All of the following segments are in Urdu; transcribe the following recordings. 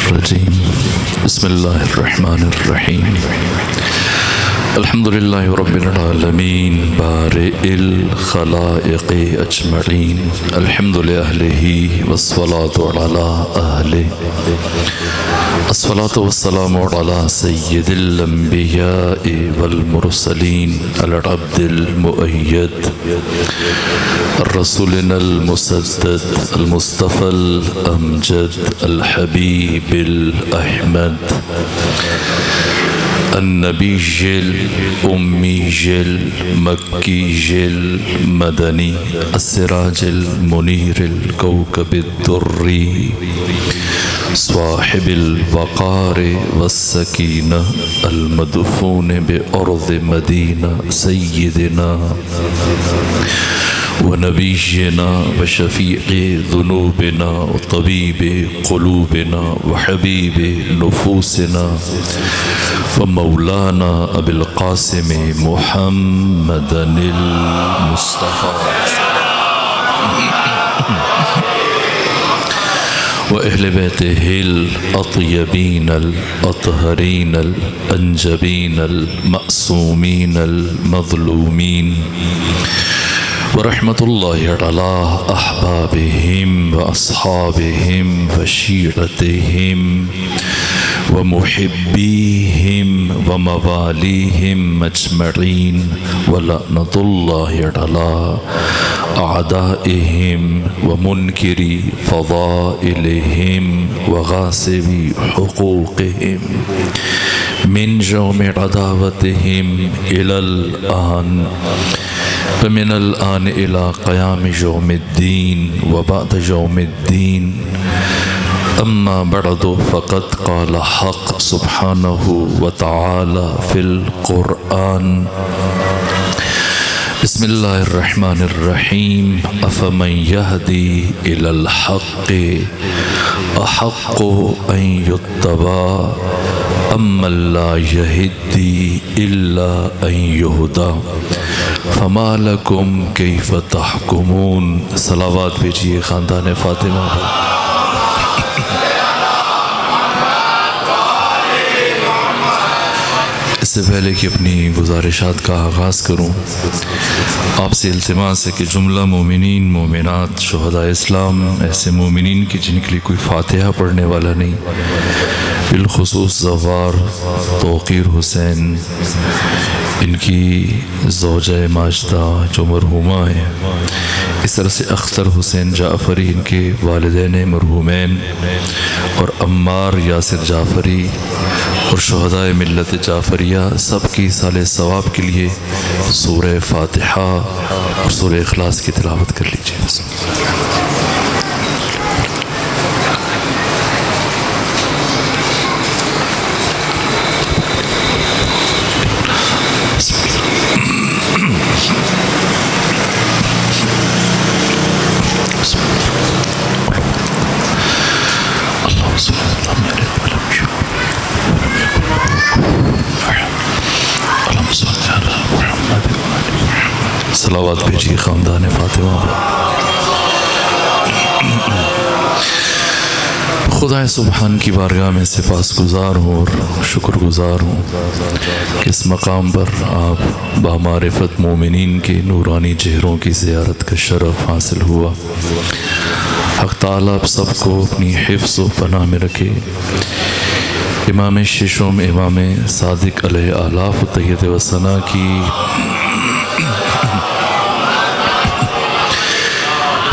الرجيم بسم الله الرحمن الرحيم الحمد لله رب العالمين بارئ الخلائق أجمعين الحمد لأهله والصلاة على أهله الصلاة والسلام على سيد الأنبياء والمرسلين العبد المؤيد الرسولنا المسدد المصطفى الأمجد الحبيب الأحمد النبي الأمي المكي المدني السراج المنير الكوكب الدري صاحب الوقار والسكينة المدفون بأرض مدينة سيدنا ونبينا وشفيع ذنوبنا وطبيب قلوبنا وحبيب نفوسنا ومولانا أبي القاسم محمد المصطفى وأهل بيته الأطيبين الأطهرين الأنجبين المأسومين المظلومين ورحمة الله على أحبابهم وأصحابهم وشيرتهم ومحبيهم ومواليهم أجمعين ولعنة الله على أعدائهم ومنكري فضائلهم وغاصبي حقوقهم من يوم عداوتهم إلى الآن فمن الآن إلى قيام يوم الدين وبعد يوم الدين أما بعد فقد قال حق سبحانه وتعالى في القرآن بسم الله الرحمن الرحيم أفمن يهدي إلى الحق أحق أن يتبع أمن لا يهدي إلا أن يهدى فما لكم كيف تحكمون صلوات بھیجیے خاندان فاطمہ اس سے پہلے کہ اپنی گزارشات کا آغاز کروں آپ سے التماس ہے کہ جملہ مومنین مومنات شہداء اسلام ایسے مومنین کی جن کے لیے کوئی فاتحہ پڑھنے والا نہیں بالخصوص زوار توقیر حسین ان کی زوجہ ماجدہ جو مرحومہ ہیں اس طرح سے اختر حسین جعفری ان کے والدین مرحومین اور عمار یاسر جعفری اور شہداء ملت جعفریہ سب کی سال ثواب کے لیے سورہ فاتحہ اور سورہ اخلاص کی تلاوت کر لیجیے صلوات بھیجیے خاندان فاطمہ خدا سبحان کی بارگاہ میں سپاس گزار ہوں اور شکر گزار ہوں کہ اس مقام پر آپ بامعرفت مومنین کے نورانی چہروں کی زیارت کا شرف حاصل ہوا حق تعالیٰ آپ سب کو اپنی حفظ و پناہ میں رکھے امام ششم امام صادق علیہ آلاف و تحیت و ثنا کی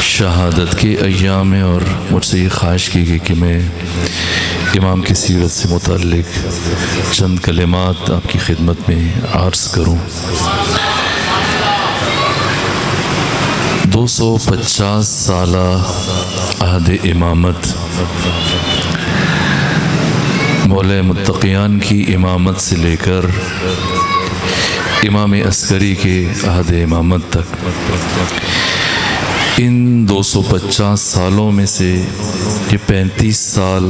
شہادت کے ایام میں اور مجھ سے یہ خواہش کی گئی کہ میں امام کی سیرت سے متعلق چند کلمات آپ کی خدمت میں عرض کروں 250 سالہ عہد امامت مولا متقیان کی امامت سے لے کر امام عسکری کے عہد امامت تک ان 250 سالوں میں سے یہ 35 سال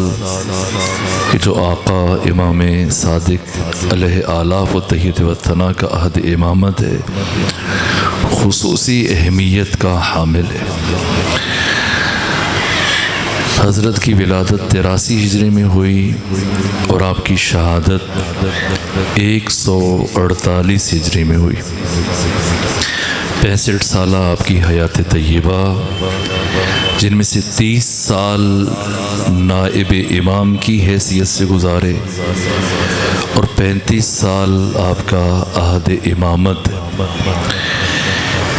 کہ جو آقا امام صادق علیہ آلاف و تحیت و ثنا کا عہد امامت ہے خصوصی اہمیت کا حامل ہے حضرت کی ولادت 83 ہجری میں ہوئی اور آپ کی شہادت 148 ہجری میں ہوئی۔ 65 سالہ آپ کی حیات طیبہ، جن میں سے 30 سال نائب امام کی حیثیت سے گزارے اور 35 سال آپ کا عہد امامت،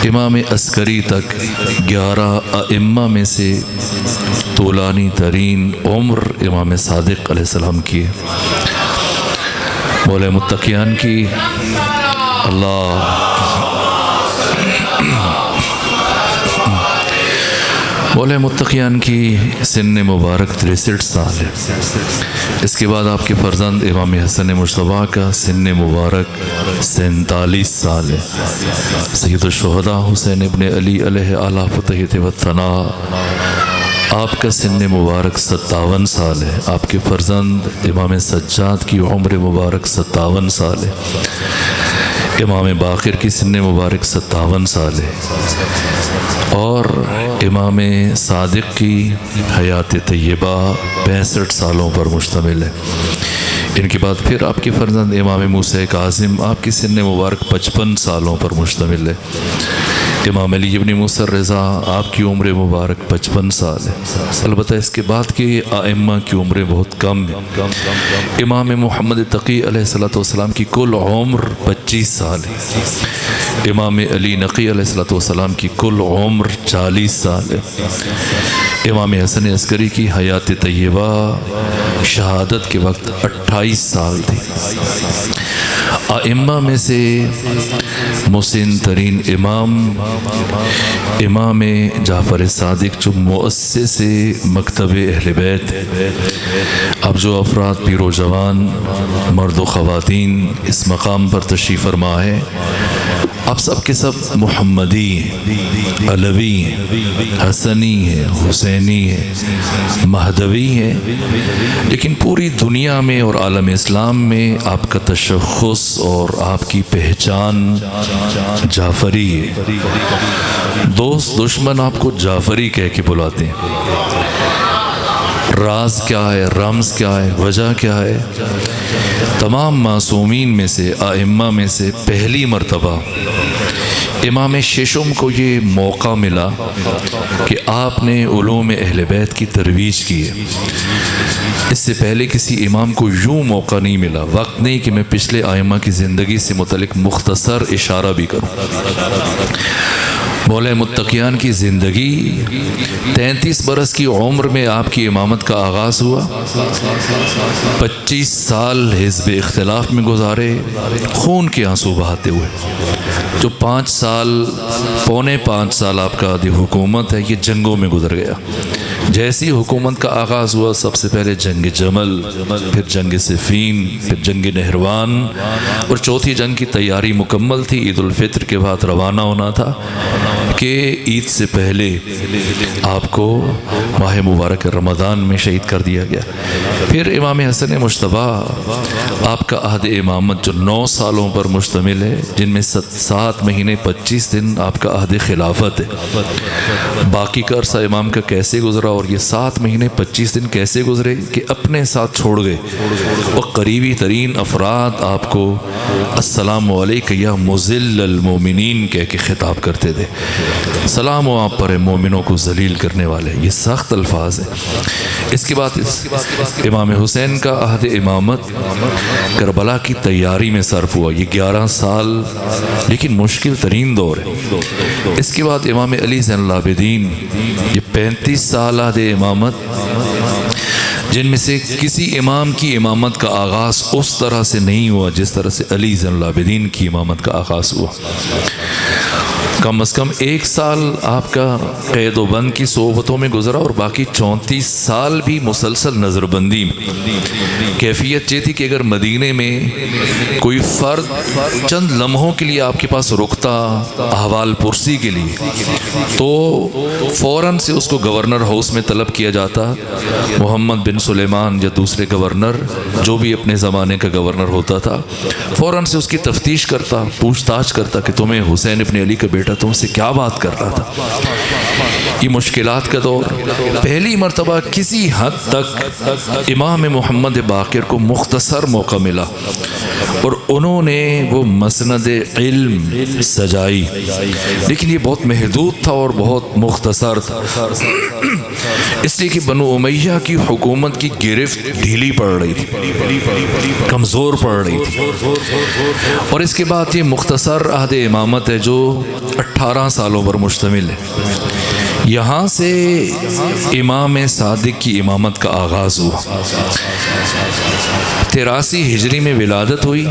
امام عسکری تک 11 ائمہ میں سے طولانی ترین عمر امام صادق علیہ السلام کی ہے۔ مولا متقیان کی مولا متقیان کی سن مبارک 63 سال ہے۔ اس کے بعد آپ کے فرزند امام حسن مجتبیٰ کا سن مبارک 47 سال ہے۔ سید الشہداء حسین ابن علی علیہ اعلیٰ فتح و ثناء، آپ کا سن مبارک 57 سال ہے۔ آپ کے فرزند امام سجاد کی عمر مبارک 57 سال ہے۔ امام باقر کی سن مبارک 57 سال ہے، اور امام صادق کی حیات طیبہ 65 سالوں پر مشتمل ہے۔ ان کے بعد پھر آپ کے فرزند امام موسیٰ کاظم، آپ کی سن مبارک 55 سالوں پر مشتمل ہے۔ امام علی ابن موسیٰ الرضا، آپ کی عمر مبارک 55 سال ہے۔ البتہ اس کے بعد کے ائمہ کی عمریں بہت کم ہیں۔ امام محمد تقی علیہ السلام کی کل عمر 25 سال ہے۔ امام علی نقی علیہ السلام کی کل عمر 40 سال ہے۔ امام حسن عسکری کی حیات طیبہ شہادت کے وقت 28 سال تھی۔ ائمہ میں سے مسن ترین امام جعفر صادق، جو مؤسس مکتب اہل بیت، اب جو افراد پیر و جوان، مرد و خواتین اس مقام پر تشریف فرما ہے، اب سب کے سب محمدی ہیں، علوی ہیں، حسنی ہیں، حسینی ہیں، مہدوی ہیں، لیکن پوری دنیا میں اور عالم اسلام میں آپ کا تشخص اور آپ کی پہچان جعفری ہے۔ دوست دشمن آپ کو جعفری کہہ کے بلاتے ہیں۔ راز کیا ہے، رمز کیا ہے، وجہ کیا ہے؟ تمام معصومین میں سے، ائمہ میں سے پہلی مرتبہ امام ششم کو یہ موقع ملا کہ آپ نے علوم اہل بیت کی ترویج کی ہے۔ اس سے پہلے کسی امام کو یوں موقع نہیں ملا، وقت نہیں کہ میں پچھلے ائمہ کی زندگی سے متعلق مختصر اشارہ بھی کروں۔ مولا متقیان کی زندگی 33 برس کی عمر میں آپ کی امامت کا آغاز ہوا۔ 25 سال حزب اختلاف میں گزارے، خون کے آنسو بہاتے ہوئے۔ جو 5 سال، پونے 5 سال آپ کا عہد حکومت ہے، یہ جنگوں میں گزر گیا۔ جیسی حکومت کا آغاز ہوا، سب سے پہلے جنگ جمل، پھر جنگ صفین، پھر جنگ نہروان، اور چوتھی جنگ کی تیاری مکمل تھی۔ عید الفطر کے بعد روانہ ہونا تھا کہ عید سے پہلے آپ کو ماہ مبارک رمضان میں شہید کر دیا گیا۔ پھر امام حسن مجتبیٰ، آپ کا عہد امامت جو 9 سالوں پر مشتمل ہے، جن میں 7 مہینے 25 دن آپ کا عہد خلافت ہے۔ باقی کا عرصہ امام کا کیسے گزرا اور یہ 7 مہینے 25 دن کیسے گزرے کہ اپنے ساتھ چھوڑ گئے، اور قریبی ترین افراد آپ کو السلام علیک یا مذل المومنین کہہ کے خطاب کرتے تھے۔ سلام و آپ پر مومنوں کو ذلیل کرنے والے، یہ سخت الفاظ ہیں۔ اس کے بعد امام حسین کا عہد امامت کربلا کی تیاری میں صرف ہوا۔ یہ 11 سال لیکن مشکل ترین دور ہے۔ اس کے بعد امام علی زین العابدین، یہ 35 سال عہد امامت، جن میں سے کسی امام کی امامت کا آغاز اس طرح سے نہیں ہوا جس طرح سے علی زین العابدین کی امامت کا آغاز ہوا۔ کم از کم 1 سال آپ کا قید و بند کی صحبتوں میں گزرا، اور باقی 34 سال بھی مسلسل نظر بندی میں۔ کیفیت یہ تھی کہ اگر مدینے میں کوئی فرد چند لمحوں کے لیے آپ کے پاس رکتا احوال پرسی کے لیے، تو فوراً سے اس کو گورنر ہاؤس میں طلب کیا جاتا۔ محمد بن سلیمان یا دوسرے گورنر، جو بھی اپنے زمانے کا گورنر ہوتا تھا، فوراً سے اس کی تفتیش کرتا، پوچھ تاچھ کرتا کہ تمہیں حسین ابن علی کا بیٹا تم سے کیا بات کر رہا تھا. یہ مشکلات کا دور. پہلی مرتبہ کسی حد تک امام محمد باقر کو مختصر موقع ملا اور انہوں نے وہ مسند علم سجائی، لیکن یہ بہت محدود تھا اور بہت مختصر تھا، اس لیے کہ بنو امیہ کی حکومت کی گرفت ڈھیلی پڑ رہی تھی، کمزور پڑ رہی تھی. اور اس کے بعد یہ مختصر عہد امامت ہے جو 18 سالوں پر مشتمل ہے. یہاں سے امام صادق کی امامت کا آغاز ہوا. 83 ہجری میں ولادت ہوئی،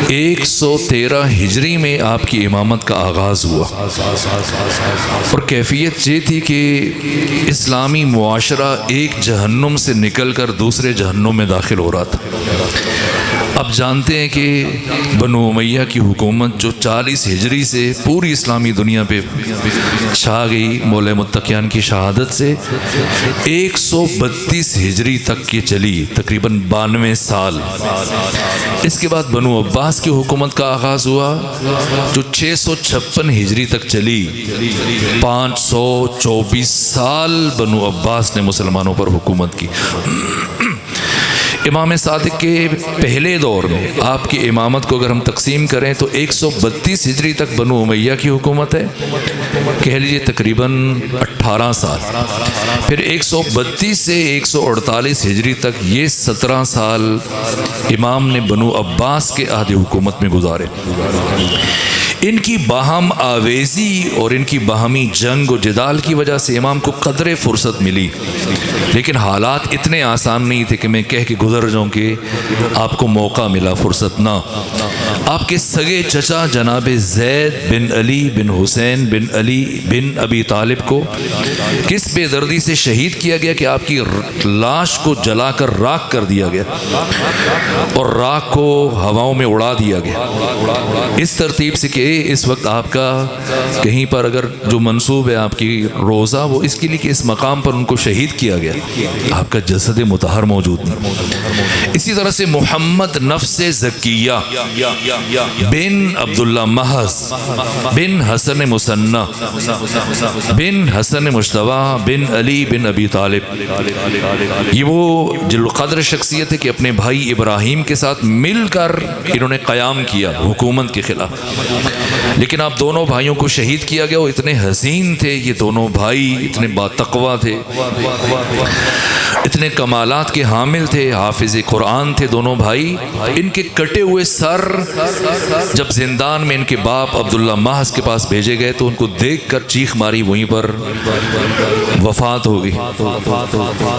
113 ہجری میں آپ کی امامت کا آغاز ہوا. اور کیفیت یہ تھی کہ اسلامی معاشرہ ایک جہنم سے نکل کر دوسرے جہنم میں داخل ہو رہا تھا. اب جانتے ہیں کہ بنو امیہ کی حکومت جو 40 ہجری سے پوری اسلامی دنیا پہ چھا گئی مولا متقیان کی شہادت سے، 132 ہجری تک یہ چلی، تقریباً 92 سال. اس کے بعد بنو عباس کی حکومت کا آغاز ہوا جو 656 ہجری تک چلی. 524 سال بنو عباس نے مسلمانوں پر حکومت کی. امام صادق کے پہلے دور میں آپ کی امامت کو اگر ہم تقسیم کریں تو 132 ہجری تک بنو امیہ کی حکومت ہے، کہہ لیجیے تقریباً 18 سال. پھر 132 سے 148 ہجری تک یہ 17 سال امام نے بنو عباس کے عہد حکومت میں گزارے. ان کی باہم آویزی اور ان کی باہمی جنگ و جدال کی وجہ سے امام کو قدر فرصت ملی، لیکن حالات اتنے آسان نہیں تھے کہ میں کہہ کے گزر جاؤں کہ آپ کو موقع ملا، فرصت نہ. آپ کے سگے چچا جناب زید بن علی بن حسین بن علی بن ابی طالب کو کس بے دردی سے شہید کیا گیا کہ آپ کی لاش کو جلا کر راکھ کر دیا گیا اور راکھ کو ہواؤں میں اڑا دیا گیا. اس ترتیب سے کہ اس وقت آپ کا کہیں پر اگر جو منصوب ہے آپ کی روزہ، وہ اس کے لیے کہ اس مقام پر ان کو شہید کیا گیا، آپ کا جسد مطہر موجود نہیں. اسی طرح سے محمد نفس زکیہ بن عبداللہ محض بن حسن مثنى بن حسن مجتبیٰ بن علی بن ابی طالب، یہ وہ جل قدر شخصیت ہے کہ اپنے بھائی ابراہیم کے ساتھ مل کر انہوں نے قیام کیا حکومت کے خلاف. لیکن آپ دونوں بھائیوں کو شہید کیا گیا. وہ اتنے حسین تھے یہ دونوں بھائی، اتنے باتقویٰ تھے، اتنے کمالات کے حامل تھے، حافظ قرآن تھے دونوں بھائی. ان کے کٹے ہوئے سر جب زندان میں ان کے باپ عبداللہ محض کے پاس بھیجے گئے تو ان کو دیکھ کر چیخ ماری، وہیں پر وفات ہو گئی.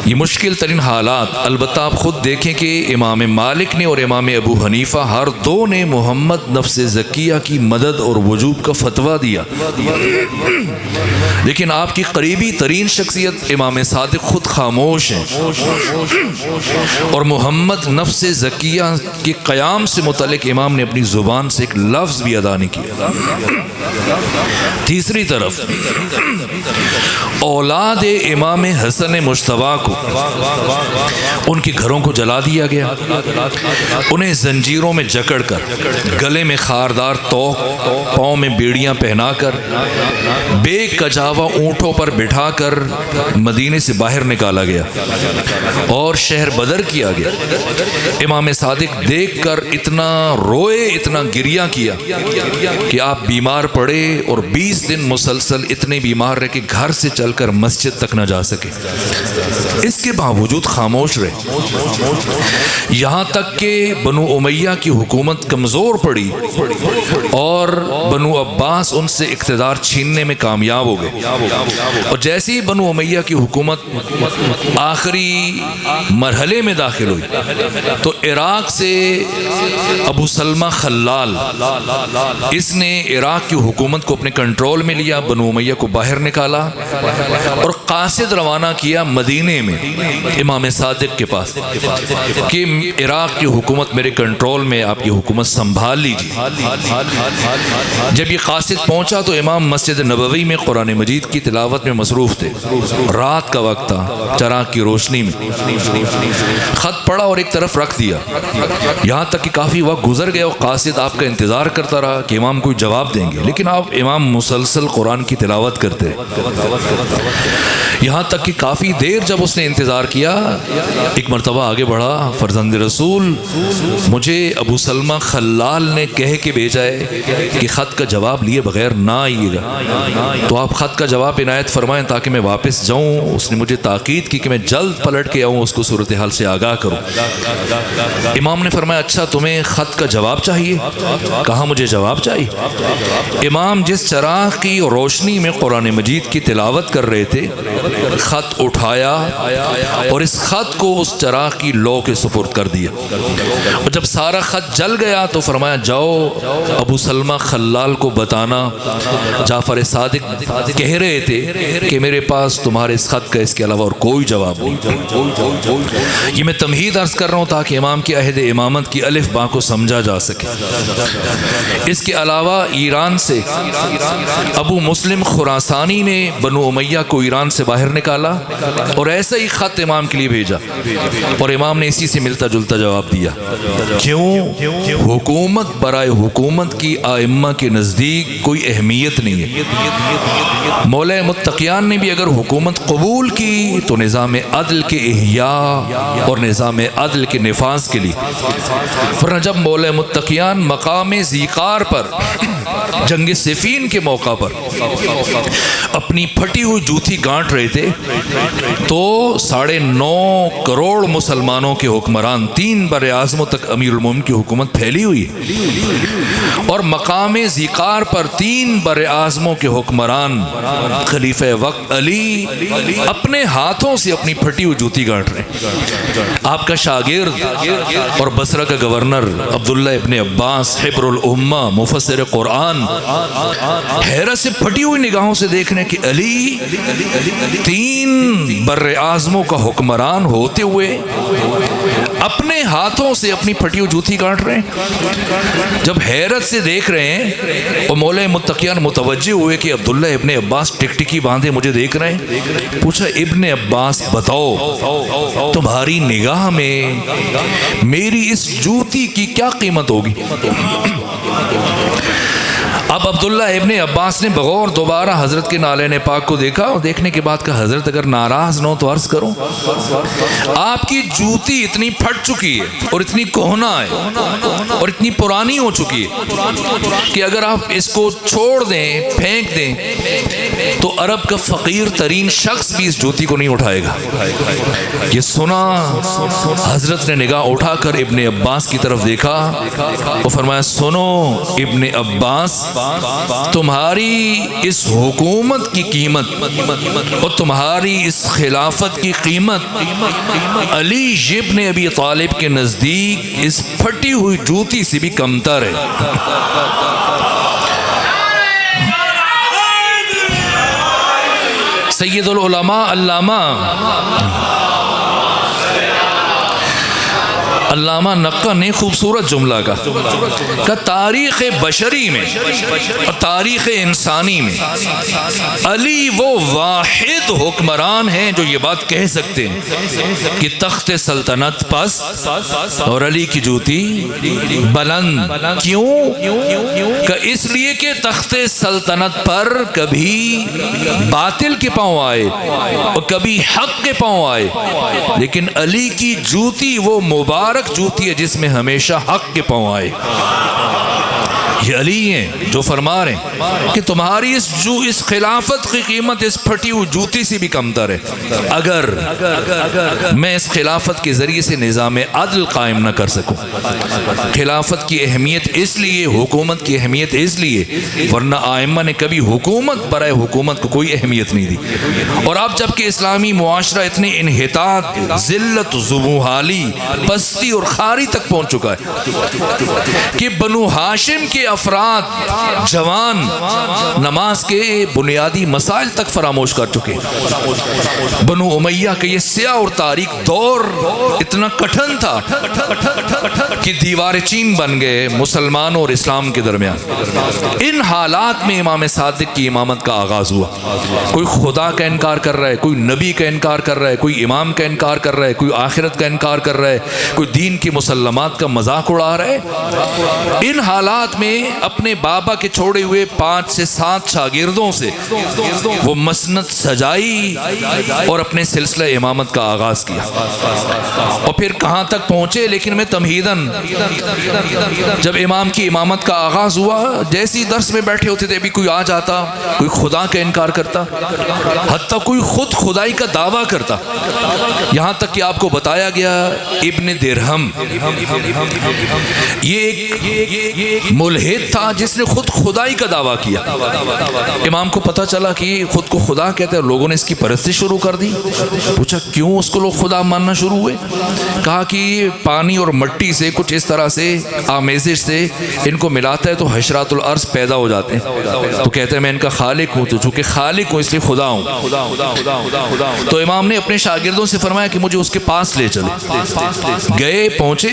یہ مشکل ترین حالات. البتہ آپ خود دیکھیں کہ امام مالک نے اور امام ابو حنیفہ ہر دو نے محمد نفس زکیہ کی مدد اور وجوب کا فتویٰ دیا، لیکن آپ کی قریبی ترین شخصیت امام صادق خود خاموش ہیں اور محمد نفس زکیہ کے قیام سے متعلق امام نے اپنی زبان سے ایک لفظ بھی ادا نہیں کیا. تیسری طرف اولاد امام حسن مجتبیٰ کو ان کے گھروں کو جلا دیا گیا، انہیں زنجیروں میں جکڑ کر، گلے میں خاردار توق، پاؤں میں بیڑیاں پہنا کر، بے کجاوا اونٹوں پر بٹھا کر مدینے سے باہر نکالا گیا اور شہر بدر کیا گیا. امام صادق دیکھ کر اتنا روئے، اتنا گریہ کیا کہ آپ بیمار پڑے اور 20 دن مسلسل اتنے بیمار رہے کہ گھر سے چل کر مسجد تک نہ جا سکے. اس کے باوجود خاموش رہے، یہاں تک کہ بنو امیہ کی حکومت کمزور پڑی اور بنو عباس ان سے اقتدار چھیننے میں کامیاب ہو گئے. اور جیسے ہی بنو امیہ کی حکومت آخری مرحلے میں داخل ہوئی تو عراق سے ابو سلمہ خلال، اس نے عراق کی حکومت کو اپنے کنٹرول میں لیا، بنو امیہ کو باہر نکالا اور قاصد روانہ کیا مدینے میں امام صادق کے پاس کہ عراق کی حکومت میرے کنٹرول میں، آپ کی حکومت سنبھال لیجیے. جب یہ قاصد پہنچا تو امام مسجد نبوی میں قرآن مجید کی تلاوت میں مصروف تھے. رات کا وقت تھا، چراغ کی روشنی میں خط پڑھا اور ایک طرف رکھ دیا. یہاں تک کہ کافی وقت گزر گیا اور قاصد آپ کا انتظار کرتا رہا کہ امام کوئی جواب دیں گے، لیکن آپ امام مسلسل قرآن کی تلاوت کرتے. یہاں تک کہ کافی دیر جب اس نے انتظار کیا، ایک مرتبہ آگے بڑھا. فرزند رسول، مجھے ابو سلمہ خلال نے کہہ کے بھیجا ہے کہ خط کا جواب لیے بغیر نہ آئیے گا، تو آپ خط کا جواب عنایت فرمائیں تاکہ میں واپس جاؤں. اس نے مجھے تاکید کی کہ میں جلد پلٹ کے آؤں، اس کو صورتحال سے آگاہ کروں. امام نے فرمایا اچھا تمہیں خط کا جواب چاہیے؟ کہا مجھے جواب چاہیے. امام جس چراغ کی روشنی میں قرآن مجید کی تلاوت کر رہے تھے، خط اٹھایا اور اس خط کو اس چراغ کی لو کے سپرد کر دیا. اور جب سارا خط جل گیا تو فرمایا جاؤ ابو سلمہ خلال کو بتانا، جعفر صادق کہہ رہے تھے کہ میرے پاس تمہارے اس خط کا اس کے علاوہ اور کوئی جواب نہیں. یہ میں تمہید عرض کر رہا ہوں تاکہ امام کی عہد امامت کی الف با کو سمجھا جا سکے. اس کے علاوہ ایران سے ابو مسلم خراسانی نے بنو امیہ کو ایران سے باہر نکالا اور ایسا ہی خط امام کے لیے بھیجا، اور امام نے اسی سے ملتا جلتا جواب دیا. کیوں؟ حکومت برائے حکومت کی ائمہ کے نزدیک کوئی اہمیت نہیں ہے. مولا متقیان نے بھی اگر حکومت قبول کی تو نظام عدل کے احیاء اور نظام عدل کے نفاذ کے لیے. ورنہ جب مولا متقیان مقام ذیقار پر جنگ صفین کے موقع پر اپنی پھٹی ہوئی جوتی گانٹ رہے تھے تو 9.5 کروڑ مسلمانوں کے حکمران، 3 بر اعظموں تک امیر المومنین کی حکومت پھیلی ہوئی ہے، اور مقام ذیقار پر 3 بر اعظموں کے حکمران خلیفہ وقت علی اپنے ہاتھوں سے اپنی پھٹی ہوئی جوتی گانٹ رہے ہیں. آپ کا شاگرد اور بصرہ کا گورنر عبداللہ ابن عباس حبر الامہ مفسر قرآن حیرت سے پھٹی ہوئی نگاہوں سے دیکھ رہے ہیں کہ علی 3 بر اعظموں کا حکمران ہوتے ہوئے اپنے ہاتھوں سے اپنی پھٹی ہوئی جوتی کاٹ رہے ہیں. جب حیرت سے دیکھ رہے ہیں اور مولا متقیان متوجہ ہوئے کہ عبداللہ ابن عباس ٹکٹکی باندھے مجھے دیکھ رہے ہیں، پوچھا ابن عباس بتاؤ تمہاری نگاہ میں میری اس جوتی کی کیا قیمت ہوگی؟ اب عبداللہ ابن عباس نے بغور دوبارہ حضرت کے نالین پاک کو دیکھا، اور دیکھنے کے بعد کہا حضرت اگر ناراض نہ ہو تو عرض کروں، آپ کی جوتی اتنی پھٹ چکی ہے اور اتنی کہنا ہے اور اتنی پرانی ہو چکی ہے کہ اگر آپ اس کو چھوڑ دیں، پھینک دیں، تو عرب کا فقیر ترین شخص بھی اس جوتی کو نہیں اٹھائے گا. یہ سنا حضرت نے نگاہ اٹھا کر ابن عباس کی طرف دیکھا اور فرمایا سنو ابن عباس، تمہاری اس حکومت کی قیمت اور تمہاری اس خلافت کی قیمت علی ابن ابی طالب کے نزدیک اس پھٹی ہوئی جوتی سے بھی کمتر ہے. سید العلماء علامہ نقہ نے خوبصورت جملہ کا تاریخ بشری میں اور تاریخ انسانی میں علی وہ واحد حکمران ہیں جو یہ بات کہہ سکتے ہیں کہ تخت سلطنت پست اور علی کی جوتی بلند. کیوں؟ کہ اس لیے کہ تخت سلطنت پر کبھی باطل کے پاؤں آئے اور کبھی حق کے پاؤں آئے، لیکن علی کی جوتی وہ مبارک جوتی ہے جس میں ہمیشہ حق کے پاؤں آئے. یہ علی ہیں جو فرما رہے ہیں کہ تمہاری اس خلافت کی قیمت اس پھٹی ہوئی جوتی سے بھی کمتر ہے. اگر میں اس خلافت کے ذریعے سے نظام عدل قائم نہ کر سکوں، خلافت کی اہمیت اس لیے، حکومت کی اہمیت اس لیے، ورنہ آئمہ نے کبھی حکومت برائے حکومت کو کوئی اہمیت نہیں دی. اور اب جبکہ اسلامی معاشرہ اتنے انحطاط، ذلت، زبوحالی، پستی اور خاری تک پہنچ چکا ہے کہ بنو ہاشم کے افراد جوان نماز کے بنیادی مسائل تک فراموش کر چکے. بنو امیہ کا یہ سیاہ اور تاریک دور اتنا کٹھن تھا کہ دیوار چین بن گئے مسلمانوں اور اسلام کے درمیان. ان حالات میں امام صادق کی امامت کا آغاز ہوا. کوئی خدا کا انکار کر رہا ہے, کوئی نبی کا انکار کر رہا ہے, کوئی امام کا انکار کر رہا ہے, کوئی آخرت کا انکار کر رہا ہے, کوئی دین کی مسلمات کا مذاق اڑا رہا ہے. ان حالات میں اپنے بابا کے چھوڑے ہوئے 5 سے 7 شاگردوں سے وہ مسند سجائی اور اپنے سلسلہ امامت کا آغاز کیا. اور پھر کہاں تک پہنچے, لیکن میں تمہیداً جب امام کی امامت کا آغاز ہوا, جیسی درس میں بیٹھے ہوتے تھے ابھی کوئی آ جاتا, کوئی خدا کا انکار کرتا, حتیٰ کوئی خود خدائی کا دعویٰ کرتا. یہاں تک کہ آپ کو بتایا گیا ابن درہم یہ ایک ملحد تھا جس نے خود خدائی کا دعویٰ کیا. امام کو پتہ چلا کہ خود کو خدا کہتے ہیں, لوگوں نے اس کی پرستی شروع کر دی. پوچھا کیوں اس کو لوگ خدا ماننا شروع ہوئے؟ کہا کہ پانی اور مٹی سے کچھ اس طرح سے آمیزش سے ان کو ملاتا ہے تو حشرات الارض پیدا ہو جاتے ہیں, تو کہتے ہیں میں ان کا خالق ہوں, تو چونکہ خالق ہوں اس لیے خدا ہوں. تو امام نے اپنے شاگردوں سے فرمایا کہ مجھے اس کے پاس لے چلے. گئے, پہنچے,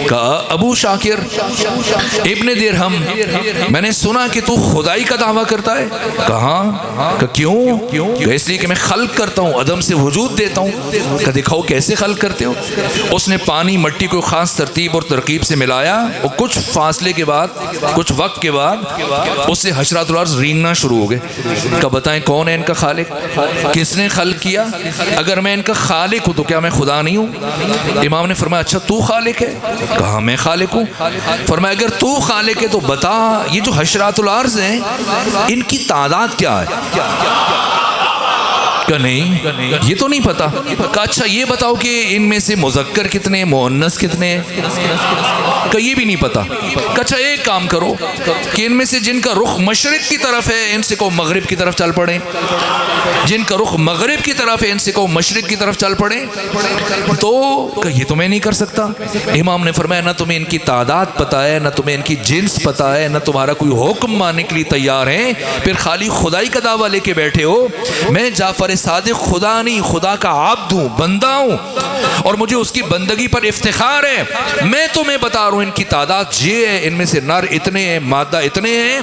کہا ابو شاکر ابن درہم میں نے سنا کہ تو خدائی کا دعویٰ کرتا ہے. کہاں؟ کہ کیوں؟ کہ اس لیے کہ میں خلق کرتا ہوں, عدم سے وجود دیتا ہوں. کہ دکھاؤ کیسے خلق کرتے ہو. اس نے پانی مٹی کو خاص ترتیب اور ترکیب سے ملایا اور کچھ فاصلے کے بعد, کچھ وقت کے بعد اس سے حشرات الارض رینگنا شروع ہو گئے. کہ بتائیں کون ہے ان کا خالق, کس نے خلق کیا؟ اگر میں ان کا خالق ہوں تو کیا میں خدا نہیں ہوں؟ امام نے فرمایا اچھا تو خالق ہے؟ کہا میں خالق ہوں. فرمایا اگر تو خالق ہے تو بتا یہ جو حشرات الارض ہیں ان کی تعداد کیا ہے؟ کہ نہیں یہ تو نہیں پتا. کہ اچھا یہ بتاؤ کہ ان میں سے مذکر کتنے, مؤنث کتنے ہیں؟ کہ یہ بھی نہیں پتا. کہ اچھا ایک کام کرو کہ ان میں سے جن کا رخ مشرق کی طرف ہے ان سے کو مغرب کی طرف چل پڑیں, جن کا رخ مغرب کی طرف ہے ان سے کو مشرق کی طرف چل پڑیں. تو کہ یہ تو میں نہیں کر سکتا. امام نے فرمایا نہ تمہیں ان کی تعداد پتا ہے, نہ تمہیں ان کی جنس پتا ہے, نہ تمہارا کوئی حکم ماننے کے لیے تیار ہیں, پھر خالی خدائی کا دعویٰ لے کے بیٹھے ہو. میں جعفر صادق خدا نہیں, خدا کا عبد ہوں, بندہ ہوں, اور مجھے اس کی بندگی پر افتخار ہے. میں تمہیں بتا رہا ہوں ان کی تعداد یہ ہے, ان میں سے نر اتنے ہیں, مادہ اتنے ہیں,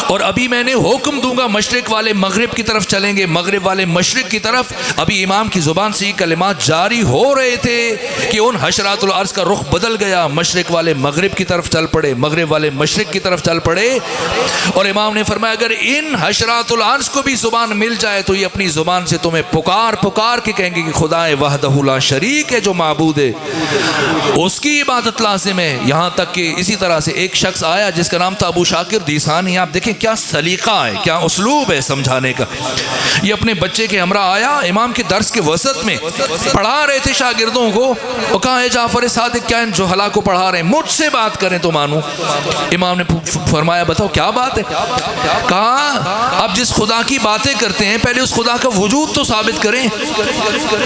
اور ابھی میں نے حکم دوں گا مشرق والے مغرب کی طرف چلیں گے, مغرب والے مشرق کی طرف. ابھی امام کی زبان سے یہ کلمات جاری ہو رہے تھے کہ ان حشرات الارض کا رخ بدل گیا, مشرق والے مغرب کی طرف چل پڑے, مغرب والے مشرق کی طرف چل پڑے. اور امام نے فرمایا اگر ان حشرات الارض کو بھی زبان مل جائے تو یہ اپنی زبان سے تمہیں پکار پکار کے کہیں گے کہ خدا وحدہ لا شریک ہے, جو معبود ہے اس کی عبادت لازم ہے. یہاں تک کہ اسی طرح سے ایک شخص آیا جس کا نام تھا ابو شاکر دیسانی. آپ دیکھیں کیا سلیقہ ہے, کیا اسلوب ہے سمجھانے کا. یہ اپنے بچے کے ہمراہ آیا, امام کے درس کے وسط میں پڑھا رہے تھے شاگردوں کو, اور کہا ہے جعفر صادق کیا ان جہلا کو پڑھا رہے ہیں, مجھ سے بات کریں تو مانوں. امام نے فرمایا بتاؤ کیا بات ہے. کہا اب جس خدا کی باتیں کرتے ہیں پہلے اس خدا کا وجود تو ثابت کریں.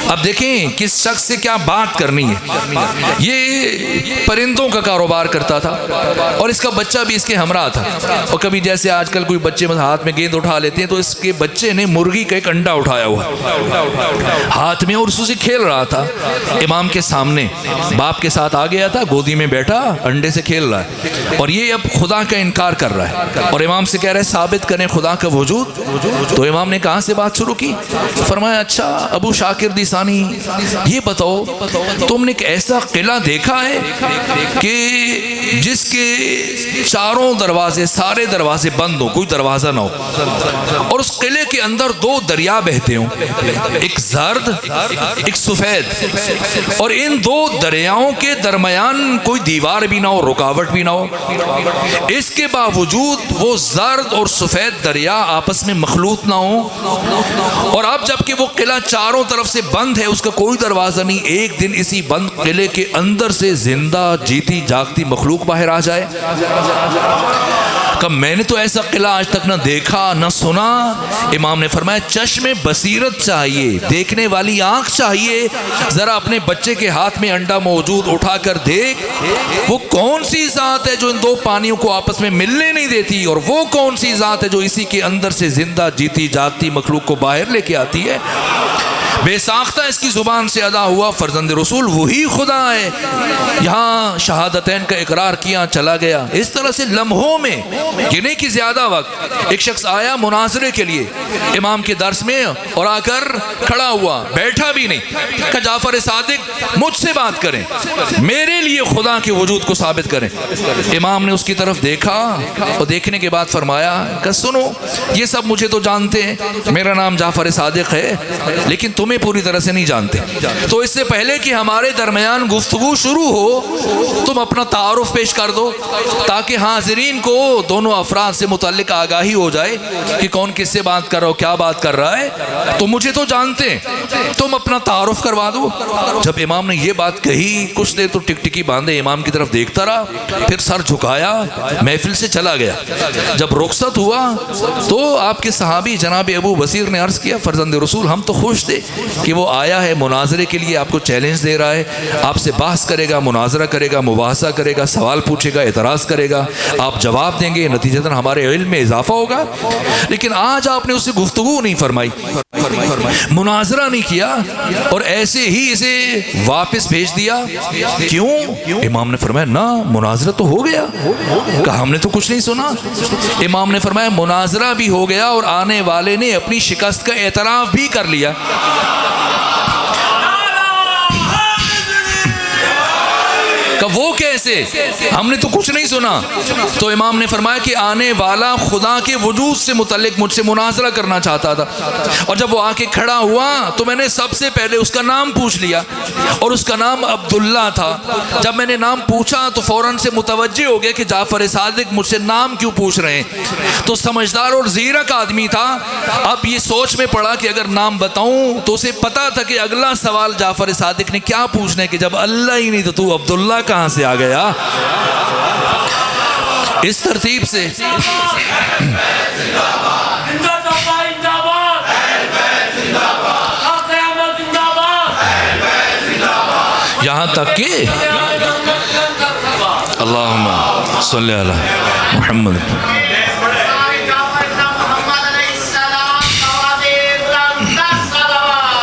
اب دیکھیں کس شخص سے کیا بات کرنی ہے. یہ پرندوں کا کاروبار کرتا تھا اور اس کا بچہ بھی اس کے ہمراہ تھا. اور کبھی جیسے آج کل کوئی بچے ہاتھ میں گیند اٹھا لیتے ہیں تو اس کے بچے نے مرغی کا ایک انڈا اٹھایا ہوا ہاتھ میں اور اس سے کھیل رہا تھا. امام کے سامنے باپ کے ساتھ آ گیا تھا, گودی میں بیٹھا, انڈے سے کھیل رہا ہے, اور یہ اب خدا کا انکار کر رہا ہے اور امام سے کہہ رہا ہے ثابت کریں خدا کا وجود. تو امام نے کہاں سے بات شروع کی. فرمایا اچھا ابو شاکر دیسانی یہ بتاؤ تم نے ایک ایسا قلعہ دیکھا ہے کہ جس کے چاروں دروازے, سارے دروازے بند ہوں, کوئی دروازہ نہ ہو, اور اس قلعے کے اندر 2 دریا بہتے ہوں, ایک زرد ایک سفید, اور ان 2 دریاؤں کے درمیان کوئی دیوار بھی نہ ہو, رکاوٹ بھی نہ ہو. اس کے باوجود وہ زرد اور سفید دریا آپس میں مخلوط نہ ہو, اور اب جبکہ وہ قلعہ چاروں طرف سے بند ہے, اس کا کوئی دروازہ نہیں, ایک دن اسی بند قلعے کے اندر سے زندہ جیتی جاگتی مخلوق باہر آ جائے. کہ میں نے تو ایسا قلعہ آج تک نہ دیکھا نہ سنا۔ امام نے فرمایا چشم بصیرت چاہیے، دیکھنے والی آنکھ چاہیے، ذرا اپنے بچے کے ہاتھ میں انڈا موجود اٹھا کر دیکھ، وہ کون سی ذات ہے جو ان دو پانیوں کو آپس میں ملنے نہیں دیتی، اور وہ کون سی ذات ہے جو اسی کے اندر سے زندہ جیتی جاتی مخلوق کو باہر لے کے آتی ہے۔ بے ساختہ اس کی زبان سے ادا ہوا فرزند رسول وہی خدا ہے۔ یہاں شہادتین کا اقرار کیا، چلا گیا۔ اس طرح سے لمحوں میں، گنے کی زیادہ وقت، ایک شخص آیا مناظرے کے لیے امام کے درس میں، اور آ کر کھڑا ہوا، بیٹھا بھی نہیں، کہ جعفر صادق مجھ سے بات کریں، میرے لیے خدا کے وجود کو ثابت کریں۔ امام نے اس کی طرف دیکھا اور دیکھنے کے بعد فرمایا کہ سنو، یہ سب مجھے تو جانتے ہیں، میرا نام جعفر صادق ہے، لیکن تمہیں پوری طرح سے نہیں جانتے، تو اس سے پہلے کہ ہمارے درمیان گفتگو شروع ہو تم اپنا تعارف پیش کر دو، تاکہ حاضرین کو دونوں افراد سے متعلق آگاہی ہو جائے کہ کون کس سے بات کر رہا ہو، کیا بات کر رہا ہے۔ تو مجھے تو جانتے ہیں، تم اپنا تعارف کروا دو۔ جب امام نے یہ بات کہی، کچھ دیر تو ٹکٹکی باندھے امام کی طرف دیکھتا رہا، پھر سر جھکایا، محفل سے چلا گیا۔ جب رخصت ہوا تو آپ کے صحابی جناب ابو بصیر نے عرض کیا فرزند رسول ہم تو خوش تھے کہ وہ آیا ہے مناظرے کے لیے، آپ کو چیلنج دے رہا ہے، آپ سے بحث کرے گا، مناظرہ کرے گا، مباحثہ کرے گا، سوال پوچھے گا، اعتراض کرے گا، آپ جواب دیں گے، نتیجتاً ہمارے علم میں اضافہ ہوگا۔ لیکن آج آپ نے اس سے گفتگو نہیں فرمائی، مناظرہ نہیں کیا، اور ایسے ہی اسے واپس بھیج دیا۔ کیوں؟ امام نے فرمایا نہ، مناظرہ تو ہو گیا، کہ ہم نے تو کچھ نہیں سنا۔ امام نے فرمایا مناظرہ بھی ہو گیا، اور آنے والے نے اپنی شکست کا اعتراف بھی کر لیا۔ کہ وہ کیسے؟ ہم نے تو کچھ نہیں سنا۔ تو امام نے فرمایا کہ آنے والا خدا کے وجود سے متعلق مجھ سے مناظرہ کرنا چاہتا تھا، اور جب وہ آ کے کھڑا ہوا تو میں نے سب سے پہلے اس کا نام پوچھ لیا، اور اس کا نام عبداللہ تھا۔ جب میں نے نام پوچھا تو فوراً سے متوجہ ہو گیا کہ جعفر صادق مجھ سے نام کیوں پوچھ رہے ہیں۔ تو سمجھدار اور زیرک آدمی تھا، اب یہ سوچ میں پڑا کہ اگر نام بتاؤں تو اسے پتا تھا کہ اگلا سوال جعفر صادق نے کیا پوچھنا ہے، کہ جب اللہ ہی نہیں تو عبداللہ کہاں سے آ گیا۔ اس ترتیب سے یہاں تک کہ اللہم صلی علی محمد